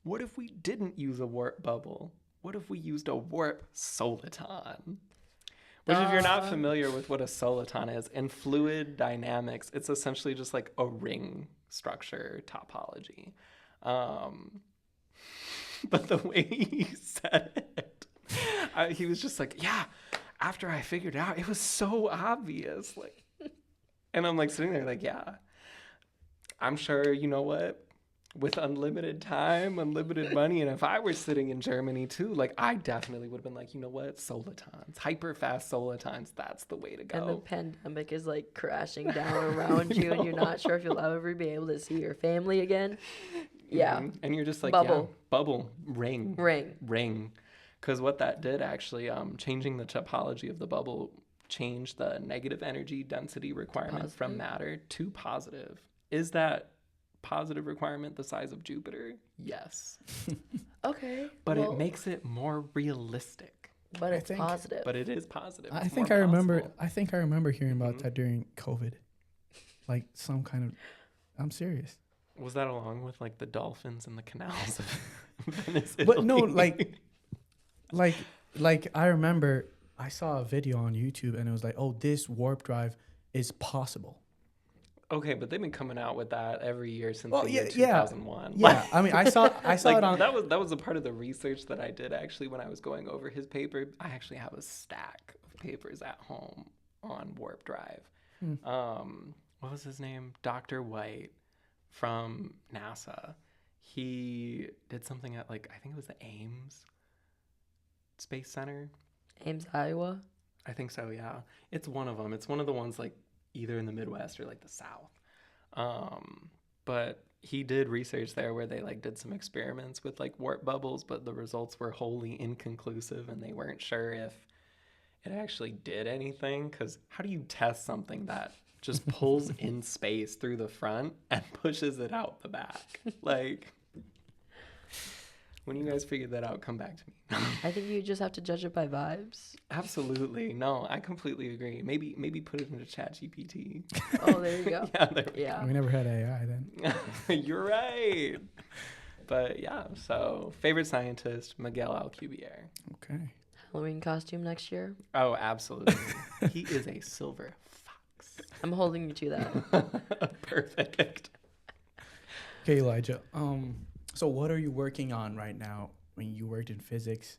What if we didn't use a warp bubble? What if we used a warp soliton? Which, if you're not familiar with what a soliton is, in fluid dynamics, it's essentially just like a ring structure topology. But the way he said it, he was just like, yeah, after I figured it out, it was so obvious. Like, and I'm like sitting there like, yeah, I'm sure, you know what? With unlimited time, unlimited money, and if I were sitting in Germany too, like I definitely would have been like, you know what, solitons, hyper fast solitons, that's the way to go. And the pandemic is like crashing down around you, and you're not sure if you'll ever be able to see your family again. Yeah. And you're just like, Bubble. yeah, bubble, ring. Ring. Because what that did actually, changing the topology of the bubble changed the negative energy density requirement from matter to positive. Is that positive requirement the size of Jupiter? Yes. Okay. But well, it makes it more realistic. But I it's think- positive. But it is positive. I It's think more I remember. possible. I think I remember hearing about Mhm. that during COVID, like some kind of. I'm serious. Was that along with like the dolphins and the canals of Venice, But no, Italy? like I remember I saw a video on YouTube and it was like, oh, this warp drive is possible. Okay, but they've been coming out with that every year since Well, the year yeah. 2001. Yeah, I mean, I saw Like, it on. that was a part of the research that I did actually when I was going over his paper. I actually have a stack of papers at home on warp drive. What was his name? Dr. White from NASA. He did something at like I think it was the Ames Space Center. Ames, Iowa. I think so, yeah. It's one of them. It's one of the ones like either in the Midwest or like the South. But he did research there where they like did some experiments with like warp bubbles, but the results were wholly inconclusive and they weren't sure if it actually did anything. Because how do you test something that just pulls in space through the front and pushes it out the back? Like, when you guys figure that out, come back to me. I think you just have to judge it by vibes. Absolutely. No, I completely agree. Maybe put it into ChatGPT. Oh, there you go. Yeah, there we Yeah. We never had AI then. You're right. But yeah, so favorite scientist, Miguel Alcubierre. Okay. Halloween costume next year. Oh, absolutely. He is a silver fox. I'm holding you to that. Perfect. Okay, Elijah. So what are you working on right now? I mean, you worked in physics,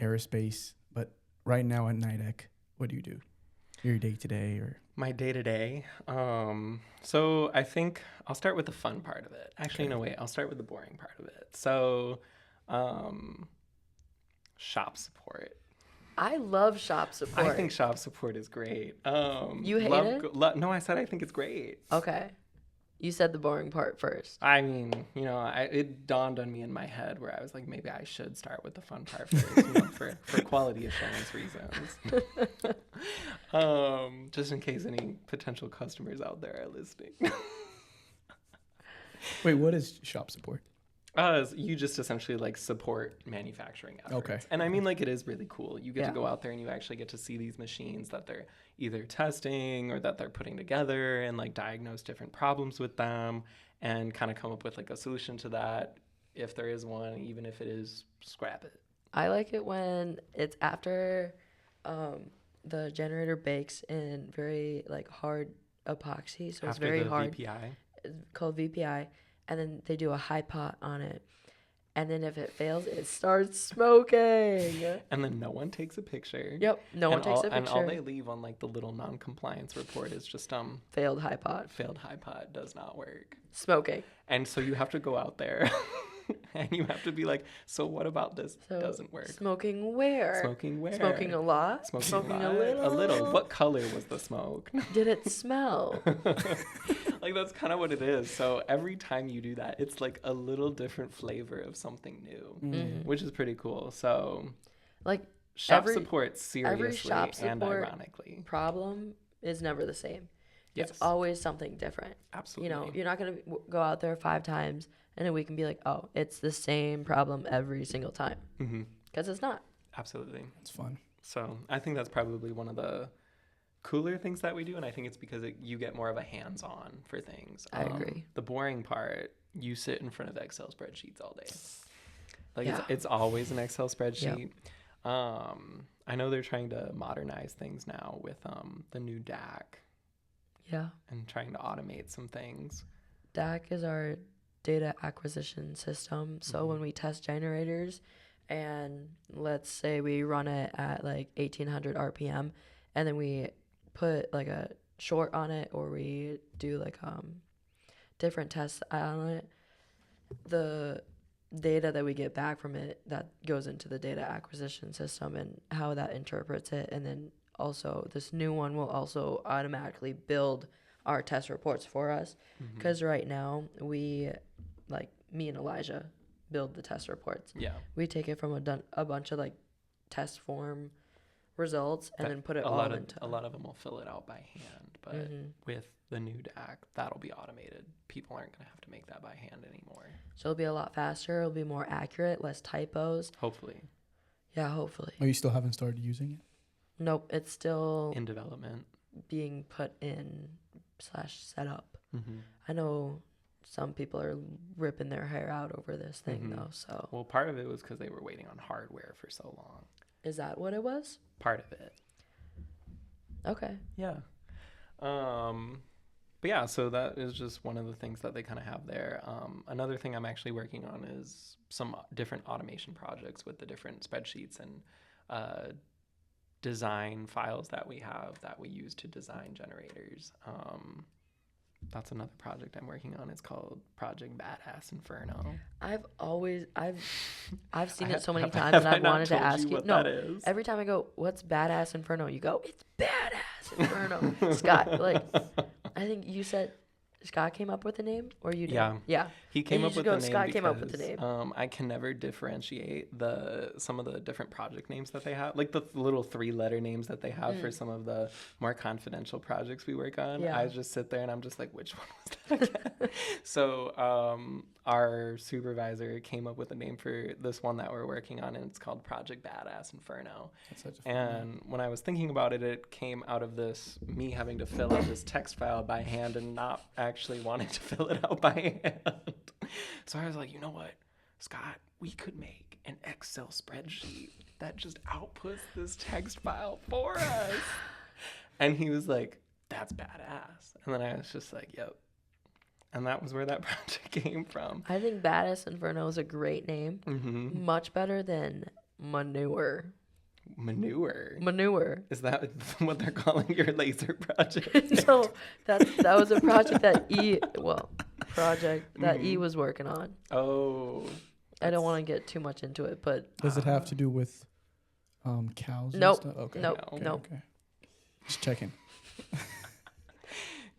aerospace, but right now at Nidec, what do you do? Your day to day, or My day-to-day. So I think I'll start with the fun part of it. Actually, no, wait. I'll start with the boring part of it. So, shop support. I love shop support. I think shop support is great. You hate it? No, I said I think it's great. Okay. You said the boring part first. I mean, it dawned on me in my head where I was like, maybe I should start with the fun part first, for quality assurance reasons. Just in case any potential customers out there are listening. wait, what is shop support? You just essentially like support manufacturing efforts. Okay. And I mean, like, it is really cool. You get Yeah. to go out there and you actually get to see these machines that they're either testing or that they're putting together and like diagnose different problems with them and kind of come up with like a solution to that if there is one, even if it is scrap it. I like it when it's after the generator bakes in very like hard epoxy, so it's After very the hard. VPI. Called VPI, and then they do a high pot on it, and then if it fails, it starts smoking. And then no one takes a picture. Yep, no one And takes all- a And all picture. they leave on like the little non-compliance report is just Failed high pot, failed high pot does not work. smoking. And so you have to go out there and you have to be like, so what about this So doesn't work? Smoking where? Smoking where? Smoking a lot. Smoking a what? little. A little. What color was the smoke? Did it smell? Like, that's kind of what it is. So every time you do that, it's like a little different flavor of something new, which is pretty cool. So Like shop every support seriously shop and support ironically. problem is never the same. Yes. It's always something different. Absolutely. You're not going to go out there 5 times and then we can be like, oh, it's the same problem every single time. Because it's not. Absolutely. It's fun. So I think that's probably one of the cooler things that we do, and I think it's because you get more of a hands-on for things. I agree. The boring part, you sit in front of Excel spreadsheets all day. Like, Yeah. it's always an Excel spreadsheet. I know they're trying to modernize things now with the new DAC Yeah. and trying to automate some things. DAC is our data acquisition system. So when we test generators and let's say we run it at like 1800 RPM and then we put like a short on it or we do like different tests on it, the data that we get back from it that goes into the data acquisition system and how that interprets it, and then also this new one will also automatically build our test reports for us, because right now we, like me and Elijah, build the test reports. Yeah. We take it from a bunch of like test form results and then put it all into. A lot of them will fill it out by hand, but with the Nidec, that'll be automated. People aren't going to have to make that by hand anymore. So it'll be a lot faster. It'll be more accurate, less typos. Hopefully. Yeah, hopefully. Oh, you still haven't started using it? Nope, it's still in development, being put in / set up. Mm-hmm. I know some people are ripping their hair out over this thing though. So well, part of it was because they were waiting on hardware for so long. Is that what it was? Part of it. Okay. Yeah. But yeah, so that is just one of the things that they kind of have there. Another thing I'm actually working on is some different automation projects with the different spreadsheets and design files that we have that we use to design generators. That's another project I'm working on. It's called Project Badass Inferno. I've seen it so many times, and I've wanted to ask you. What No, that is? every time I go, "What's Badass Inferno?" You go, "It's Badass Inferno." Scott, like, I think you said Scott came up with the name, or you did? Yeah. He came up with the name. Scott came up with the name. I can never differentiate some of the different project names that they have, like the little 3-letter names that they have for some of the more confidential projects we work on. Yeah. I just sit there and I'm just like, which one was that again? So our supervisor came up with a name for this one that we're working on, and it's called Project Badass Inferno. That's such a fun And name. when I was thinking about it, it came out of me having to fill out this text file by hand and not actually wanting to fill it out by hand. So I was like, you know what, Scott, we could make an Excel spreadsheet that just outputs this text file for us. And he was like, that's badass. And then I was just like, yep. And that was where that project came from. I think Badass Inferno is a great name. Mm-hmm. Much better than Manure. Manure. Is that what they're calling your laser project? So that was a project that E was working on. Oh. I don't want to get too much into it, but Does it have to do with cows Nope. and stuff? Okay. Nope. Okay, Nope. okay. Just checking.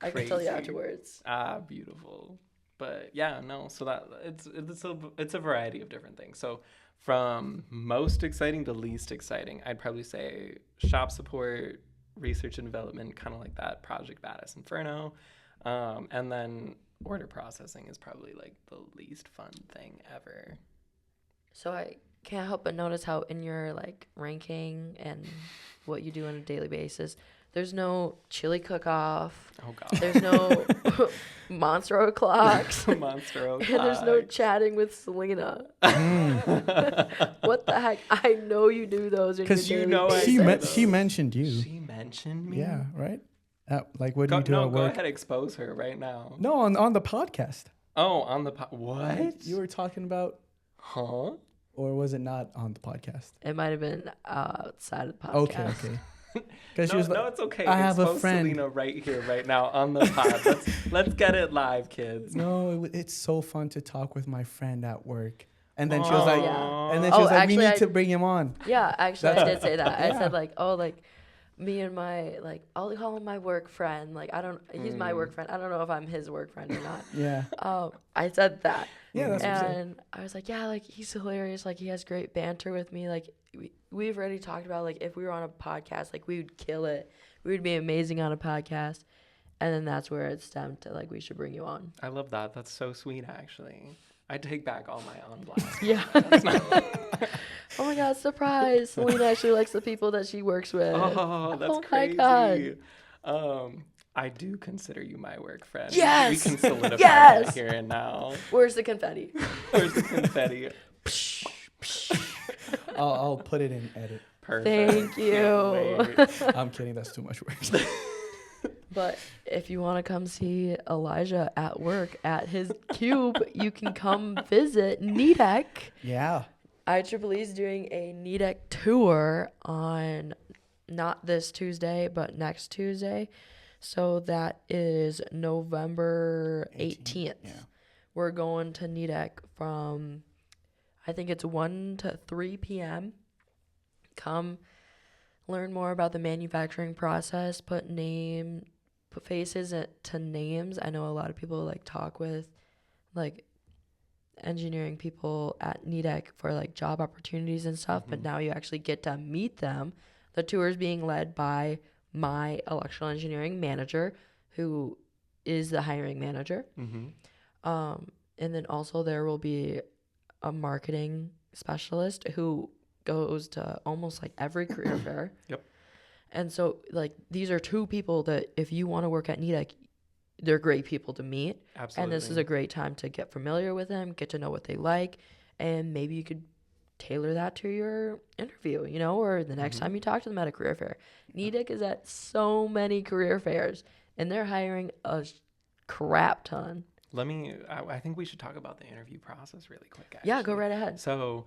I can tell you Crazy. afterwards. Beautiful. But yeah, no, so that it's a variety of different things. So from most exciting to least exciting, I'd probably say shop support, research and development, kind of like that, Project Badass Inferno. And then order processing is probably like the least fun thing ever. So I can't help but notice how in your like ranking and what you do on a daily basis, there's no chili cook-off. Oh God. There's no Monster O'Clocks. Monster O'Clocks. And there's no chatting with Selena. What the heck? I know you do those in your Because daily she mentioned you. She mentioned me? Yeah, right? Like, what do you do at work? Go ahead, expose her right now. No, on the podcast. Oh, on the what? You were talking about, Huh? or was it not on the podcast? It might have been outside of the podcast. Okay. Because she was like, no, it's okay. I have a Expose friend. Selena right here, right now on the pod. let's get it live, kids. No, it's so fun to talk with my friend at work. And then she was like, Yeah. and then she was like, actually, we need to bring him on. Yeah, actually, I did say that. I Yeah. said me and my I'll call him my work friend. Like he's my work friend. I don't know if I'm his work friend or not. Yeah. I said that. Yeah, that's what I'm saying. And I was like, yeah, like he's hilarious. Like he has great banter with me. Like we've already talked about like if we were on a podcast, like we would kill it. We would be amazing on a podcast. And then that's where it stemmed to like we should bring you on. I love that. That's so sweet, actually. I take back all my on blast. Yeah. Oh my God, surprise. Selena actually likes the people that she works with. Oh, that's my crazy. God. I do consider you my work friend. Yes! We can solidify Yes! that here and now. Where's the confetti? Where's the confetti? I'll put it in edit. Perfect. Thank you. Can't wait. I'm kidding. That's too much work. But if you want to come see Elijah at work at his cube, you can come visit Nidec. Yeah. IEEE is doing a Nidec tour on not this Tuesday, but next Tuesday. So that is November 18th. Yeah. We're going to Nidec from, I think it's 1 to 3 p.m. Come learn more about the manufacturing process, put faces to names. I know a lot of people like talk with like engineering people at Nidec for like job opportunities and stuff, but now you actually get to meet them, The tour is being led by my electrical engineering manager, who is the hiring manager. Mm-hmm. And then also there will be a marketing specialist who goes to almost like every career fair. Yep. And so like these are two people that if you want to work at Nidec, they're great people to meet. Absolutely. And this is a great time to get familiar with them, get to know what they like, and maybe you could tailor that to your interview, you know, or the next time you talk to them at a career fair. Nidec is at so many career fairs, and they're hiring a crap ton. I think we should talk about the interview process really quick, actually. Yeah, go right ahead. So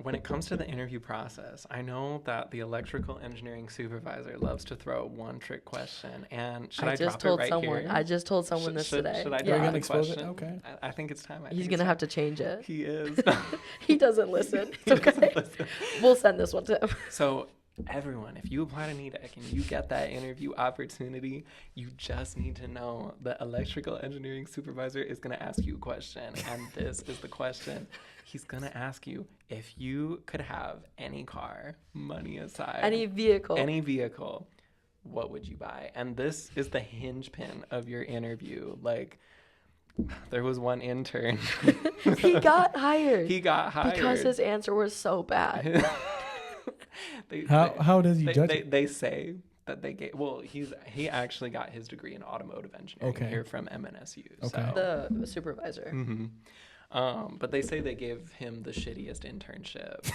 when it comes to the interview process, I know that the electrical engineering supervisor loves to throw one trick question. And should I drop it right here? I just told someone this today. Should I You're drop gonna the expose it? question? Okay. I think it's time. He's going to have to change it. He is. He doesn't listen. It's He okay. doesn't listen. We'll send this one to him. So everyone, if you apply to Nidec and you get that interview opportunity, you just need to know the electrical engineering supervisor is going to ask you a question. And this is the question. He's going to ask you, if you could have any car, money aside, Any vehicle, what would you buy? And this is the hinge pin of your interview. Like, there was one intern. He got hired. He got hired. Because his answer was so bad. How does he judge it? They say that they gave. Well, he actually got his degree in automotive engineering here from MNSU. Okay. So. The supervisor. Mm-hmm. But they say they gave him the shittiest internship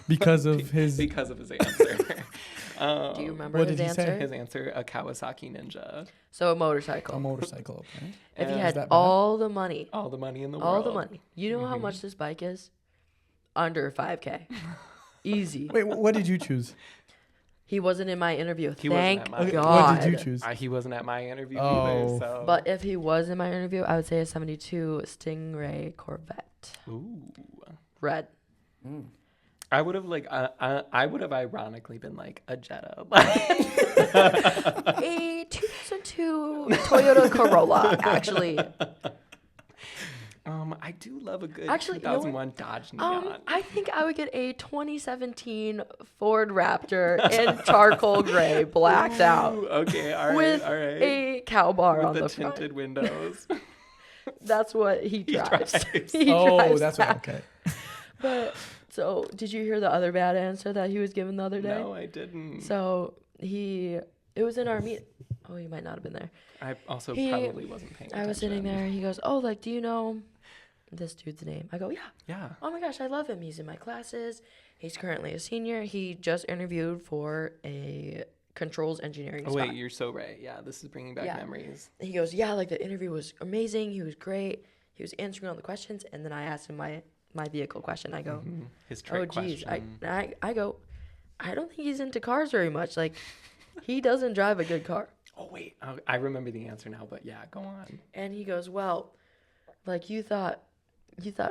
because of his answer. Do you remember what his did he say? answer? His answer: a Kawasaki Ninja. So a motorcycle. a motorcycle. Okay. If he And- had that bad? all the money, All the money in the all world. the money. You know how much this bike is? Under 5K. Easy. Wait, what did you choose? He wasn't in my interview. He wasn't Thank at my Okay, God. what did you choose? He wasn't at my interview Oh. either. So. But if he was in my interview, I would say a 72 Stingray Corvette. Ooh. Red. I would have I would have ironically been like a Jetta. A 2002 Toyota Corolla, actually. I do love a good Actually, you know what? 2001 Dodge Neon. I think I would get a 2017 Ford Raptor in charcoal gray, blacked out, Ooh, okay, all right, with all right. a cow bar With on the the tinted front. windows. That's what he drives. drives. He Oh, drives that's that. right. Okay. But so, did you hear the other bad answer that he was given the other day? No, I didn't. So it was in our meet. Oh, you might not have been there. I also He- probably wasn't paying attention. I was sitting there. He goes, "Oh, like, do you know this dude's name?" I go, "Yeah." Yeah. Oh my gosh, I love him. He's in my classes. He's currently a senior. He just interviewed for a controls engineering Oh spot. wait, you're so right. Yeah, this is bringing back Yeah. memories. He goes, "Yeah, like the interview was amazing. He was great. He was answering all the questions." And then I asked him my vehicle question. I go, His trick "Oh geez." question. I go, "I don't think he's into cars very much. Like, he doesn't drive a good car." Oh wait, I remember the answer now. But yeah, go on. And he goes, "Well, like you thought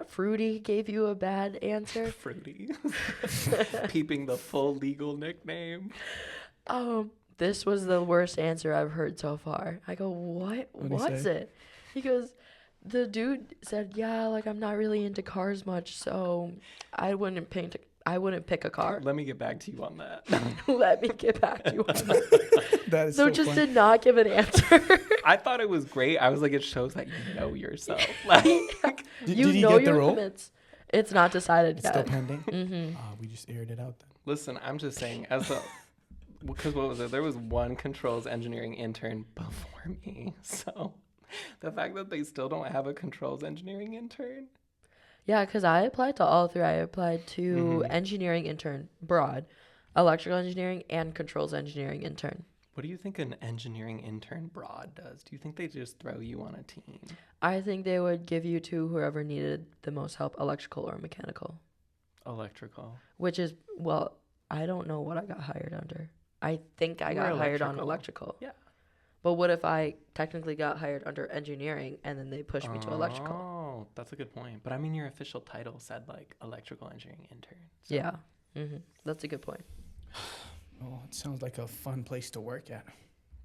Fruity gave you a bad answer?" Fruity. Peeping the full legal nickname. This was the worst answer I've heard so far. I go, "What? What'd he What's say? it?" He goes, "The dude said, yeah, like I'm not really into cars much, so I wouldn't pick a car." Let me get back to you on that. Let me get back to you on that. That is So so just funny. did not give an answer. I thought it was great. I was like, it shows that you know yourself. Like, Did You he know get the your role? limits. It's not decided It's yet. still pending. We just aired it out then. listen, I'm just saying, because what was it? There was one controls engineering intern before me. So the fact that they still don't have a controls engineering intern. Yeah, because I applied to all three. I applied to engineering intern, broad, electrical engineering, and controls engineering intern. What do you think an engineering intern broad does? Do you think they just throw you on a team? I think they would give you to whoever needed the most help, electrical or mechanical. Electrical. Which is, well, I don't know what I got hired under. I think I You got were hired on electrical. electrical. Yeah. But what if I technically got hired under engineering and then they pushed me to electrical? Oh, that's a good point. But I mean, your official title said like electrical engineering intern. So. Yeah. That's a good point. Oh, it sounds like a fun place to work at.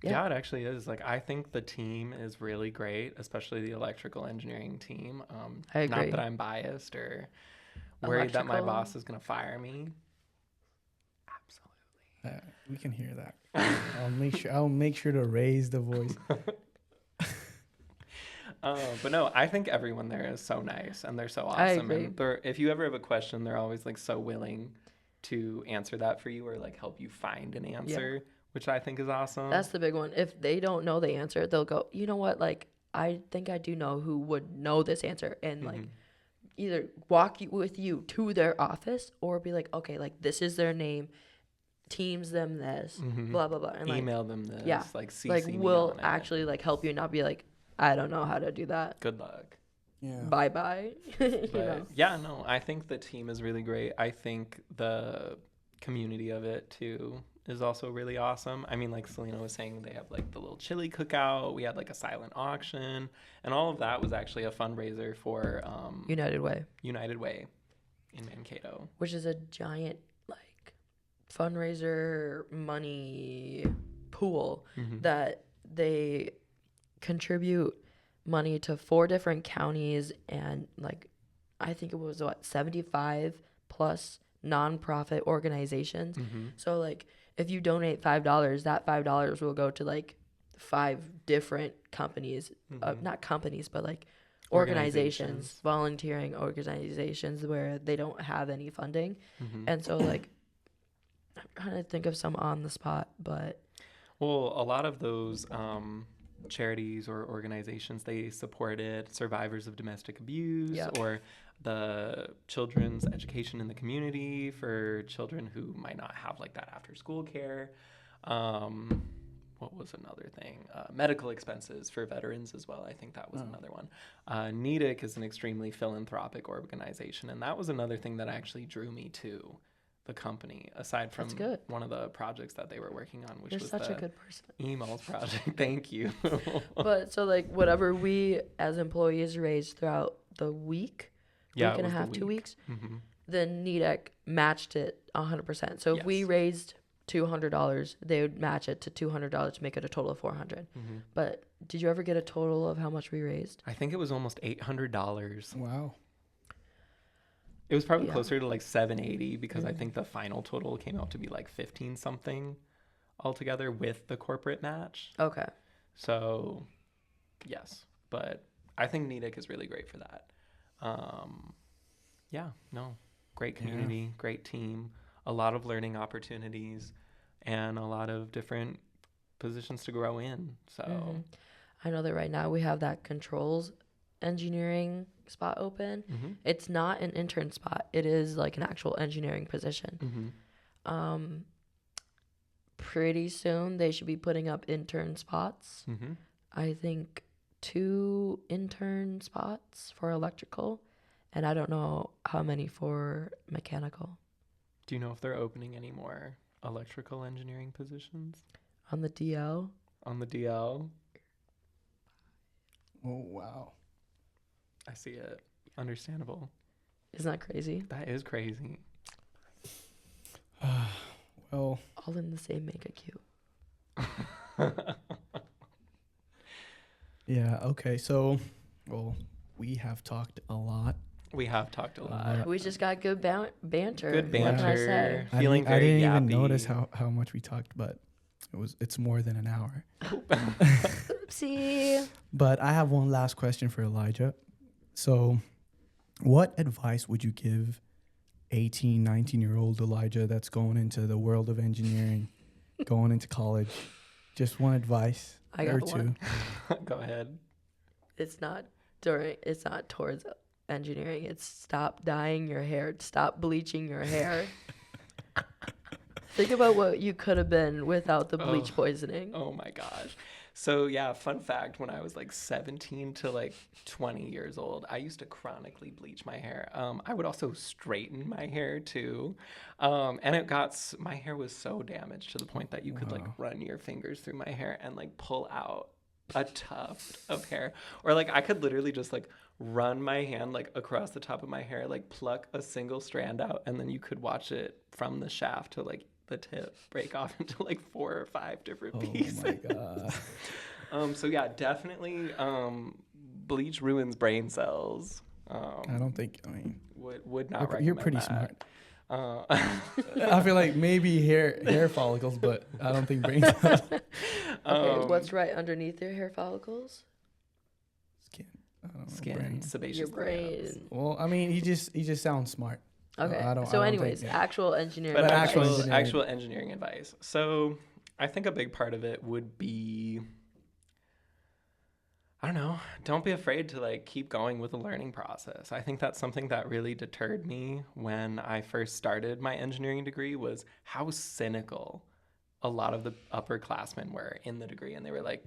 Yeah, it actually is. Like, I think the team is really great, especially the electrical engineering team. I agree. Not that I'm biased or worried that my Electrical. boss is going to fire me. Absolutely We can hear that. I'll make sure to raise the voice. But no, I think everyone there is so nice and they're so I awesome. agree. And if you ever have a question, they're always like so willing to answer that for you or like help you find an answer, which I think is awesome. That's the big one. If they don't know the answer, they'll go, you know what? Like, I think I do know who would know this answer, and like either walk with you to their office or be like, okay, like this is their name, teams them this, blah blah blah, and like email them this, yeah, like CC like me we'll on it. actually like help you, not be like, I don't know how to do that. Good luck. Yeah. Bye bye. You But know. yeah, no, I think the team is really great. I think the community of it too is also really awesome. I mean, like Selena was saying, they have like the little chili cookout. We had like a silent auction, and all of that was actually a fundraiser for United Way, United Way in Mankato. which is a giant like fundraiser money pool that they contribute money to 4 different counties, and like I think it was 75 plus nonprofit organizations. So like if you donate $5, that $5 will go to like 5 different companies, not companies, but like organizations, volunteering organizations where they don't have any funding. And so like I'm trying to think of some on the spot, but Well, a lot of those charities or organizations, they supported survivors of domestic abuse or the children's education in the community for children who might not have like that after school care. What was another thing? Medical expenses for veterans as well. I think that was another one. Nidec is an extremely philanthropic organization, and that was another thing that actually drew me to the company, aside from one of the projects that they were working on, which you're was such the a good person. emails project. Thank you. But so like whatever we as employees raised throughout the week and a half, 2 weeks, then Nidec matched it 100%. So if we raised $200, they would match it to $200 to make it a total of $400. But did you ever get a total of how much we raised? I think it was almost $800. Wow. It was probably closer to like $780 because I think the final total came out to be like 15 something altogether with the corporate match. Okay. So, yes, but I think Nidec is really great for that. Great community, great team, a lot of learning opportunities, and a lot of different positions to grow in. So, I know that right now we have that controls engineering spot open. It's not an intern spot. It is like an actual engineering position. Pretty soon they should be putting up intern spots. I think 2 intern spots for electrical, and I don't know how many for mechanical. Do you know if they're opening any more electrical engineering positions On the DL? on the DL? Oh, wow. I see it. Understandable. Isn't that crazy? That is crazy. Well, All in the same mega queue. yeah, okay. So, well, we have talked a lot. We have talked a lot. We just got good banter. Good What can I say? banter. I Feeling didn't, very I didn't even yappy. notice how much we talked, but it's more than an hour. Oopsie. But I have one last question for Elijah. So, what advice would you give 18, 19-year-old Elijah that's going into the world of engineering, going into college? Just one advice I or got two. one. Go ahead. It's not towards engineering. It's stop dyeing your hair. Stop bleaching your hair. Think about what you could have been without the bleach poisoning. Oh my gosh. So yeah, fun fact, when I was like 17 to like 20 years old, I used to chronically bleach my hair. I would also straighten my hair too. And my hair was so damaged to the point that you could like run your fingers through my hair and like pull out a tuft of hair. Or like I could literally just like run my hand like across the top of my hair, like pluck a single strand out, and then you could watch it from the shaft to like the tip break off into like 4 or 5 different pieces. Oh my god. So yeah, definitely bleach ruins brain cells. I don't think, I mean, Would not recommend you're pretty that. smart. I feel like maybe hair follicles, but I don't think brain cells. Okay, what's right underneath your hair follicles? Skin. I don't know. Skin, Brain. sebaceous Your glands. brain. Well, I mean, he just sounds smart. Okay. I don't So, think- anyways, yeah. actual engineering. But actual advice. engineering. actual engineering advice. So I think a big part of it would be, I don't know, don't be afraid to like keep going with the learning process. I think that's something that really deterred me when I first started my engineering degree, was how cynical a lot of the upperclassmen were in the degree. And they were like,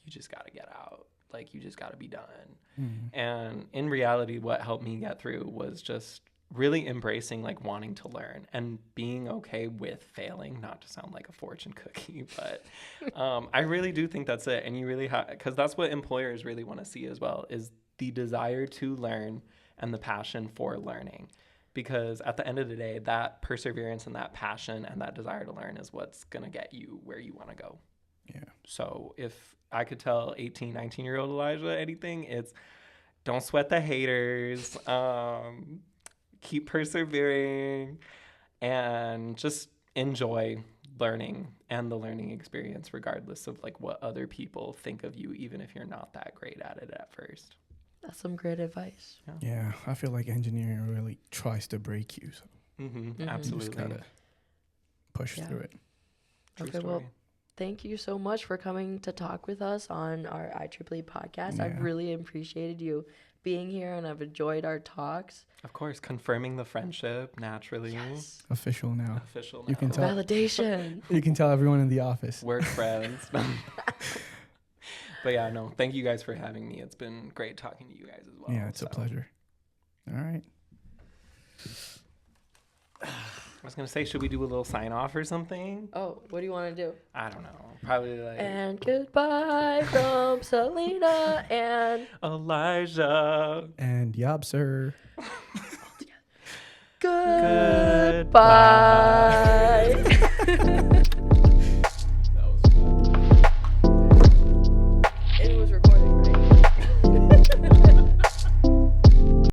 you just got to get out. Like, you just got to be done. Mm. And in reality, what helped me get through was just really embracing like wanting to learn and being okay with failing, not to sound like a fortune cookie, but I really do think that's it. And you really have, because that's what employers really want to see as well, is the desire to learn and the passion for learning. Because at the end of the day, that perseverance and that passion and that desire to learn is what's going to get you where you want to go. Yeah. So if I could tell 18, 19-year-old Elijah anything, it's don't sweat the haters. Keep persevering and just enjoy learning and the learning experience, regardless of like what other people think of you, even if you're not that great at it at first. That's some great advice. Yeah, I feel like engineering really tries to break you, so Mhm. you just Absolutely. gotta push Yeah. through it. True Okay, story. well, thank you so much for coming to talk with us on our IEEE podcast. Yeah. I've really appreciated you being here, and I've enjoyed our talks. Of course, confirming the friendship naturally. Yes. Official now. Official now. You can tell. Validation. You can tell everyone in the office. Work friends. But yeah, no, thank you guys for having me. It's been great talking to you guys as well. Yeah, it's a pleasure. All right. I was going to say, should we do a little sign off or something? Oh, what do you want to do? I don't know. Probably like And goodbye from Selena and Elijah. And yob, sir. goodbye. Goodbye.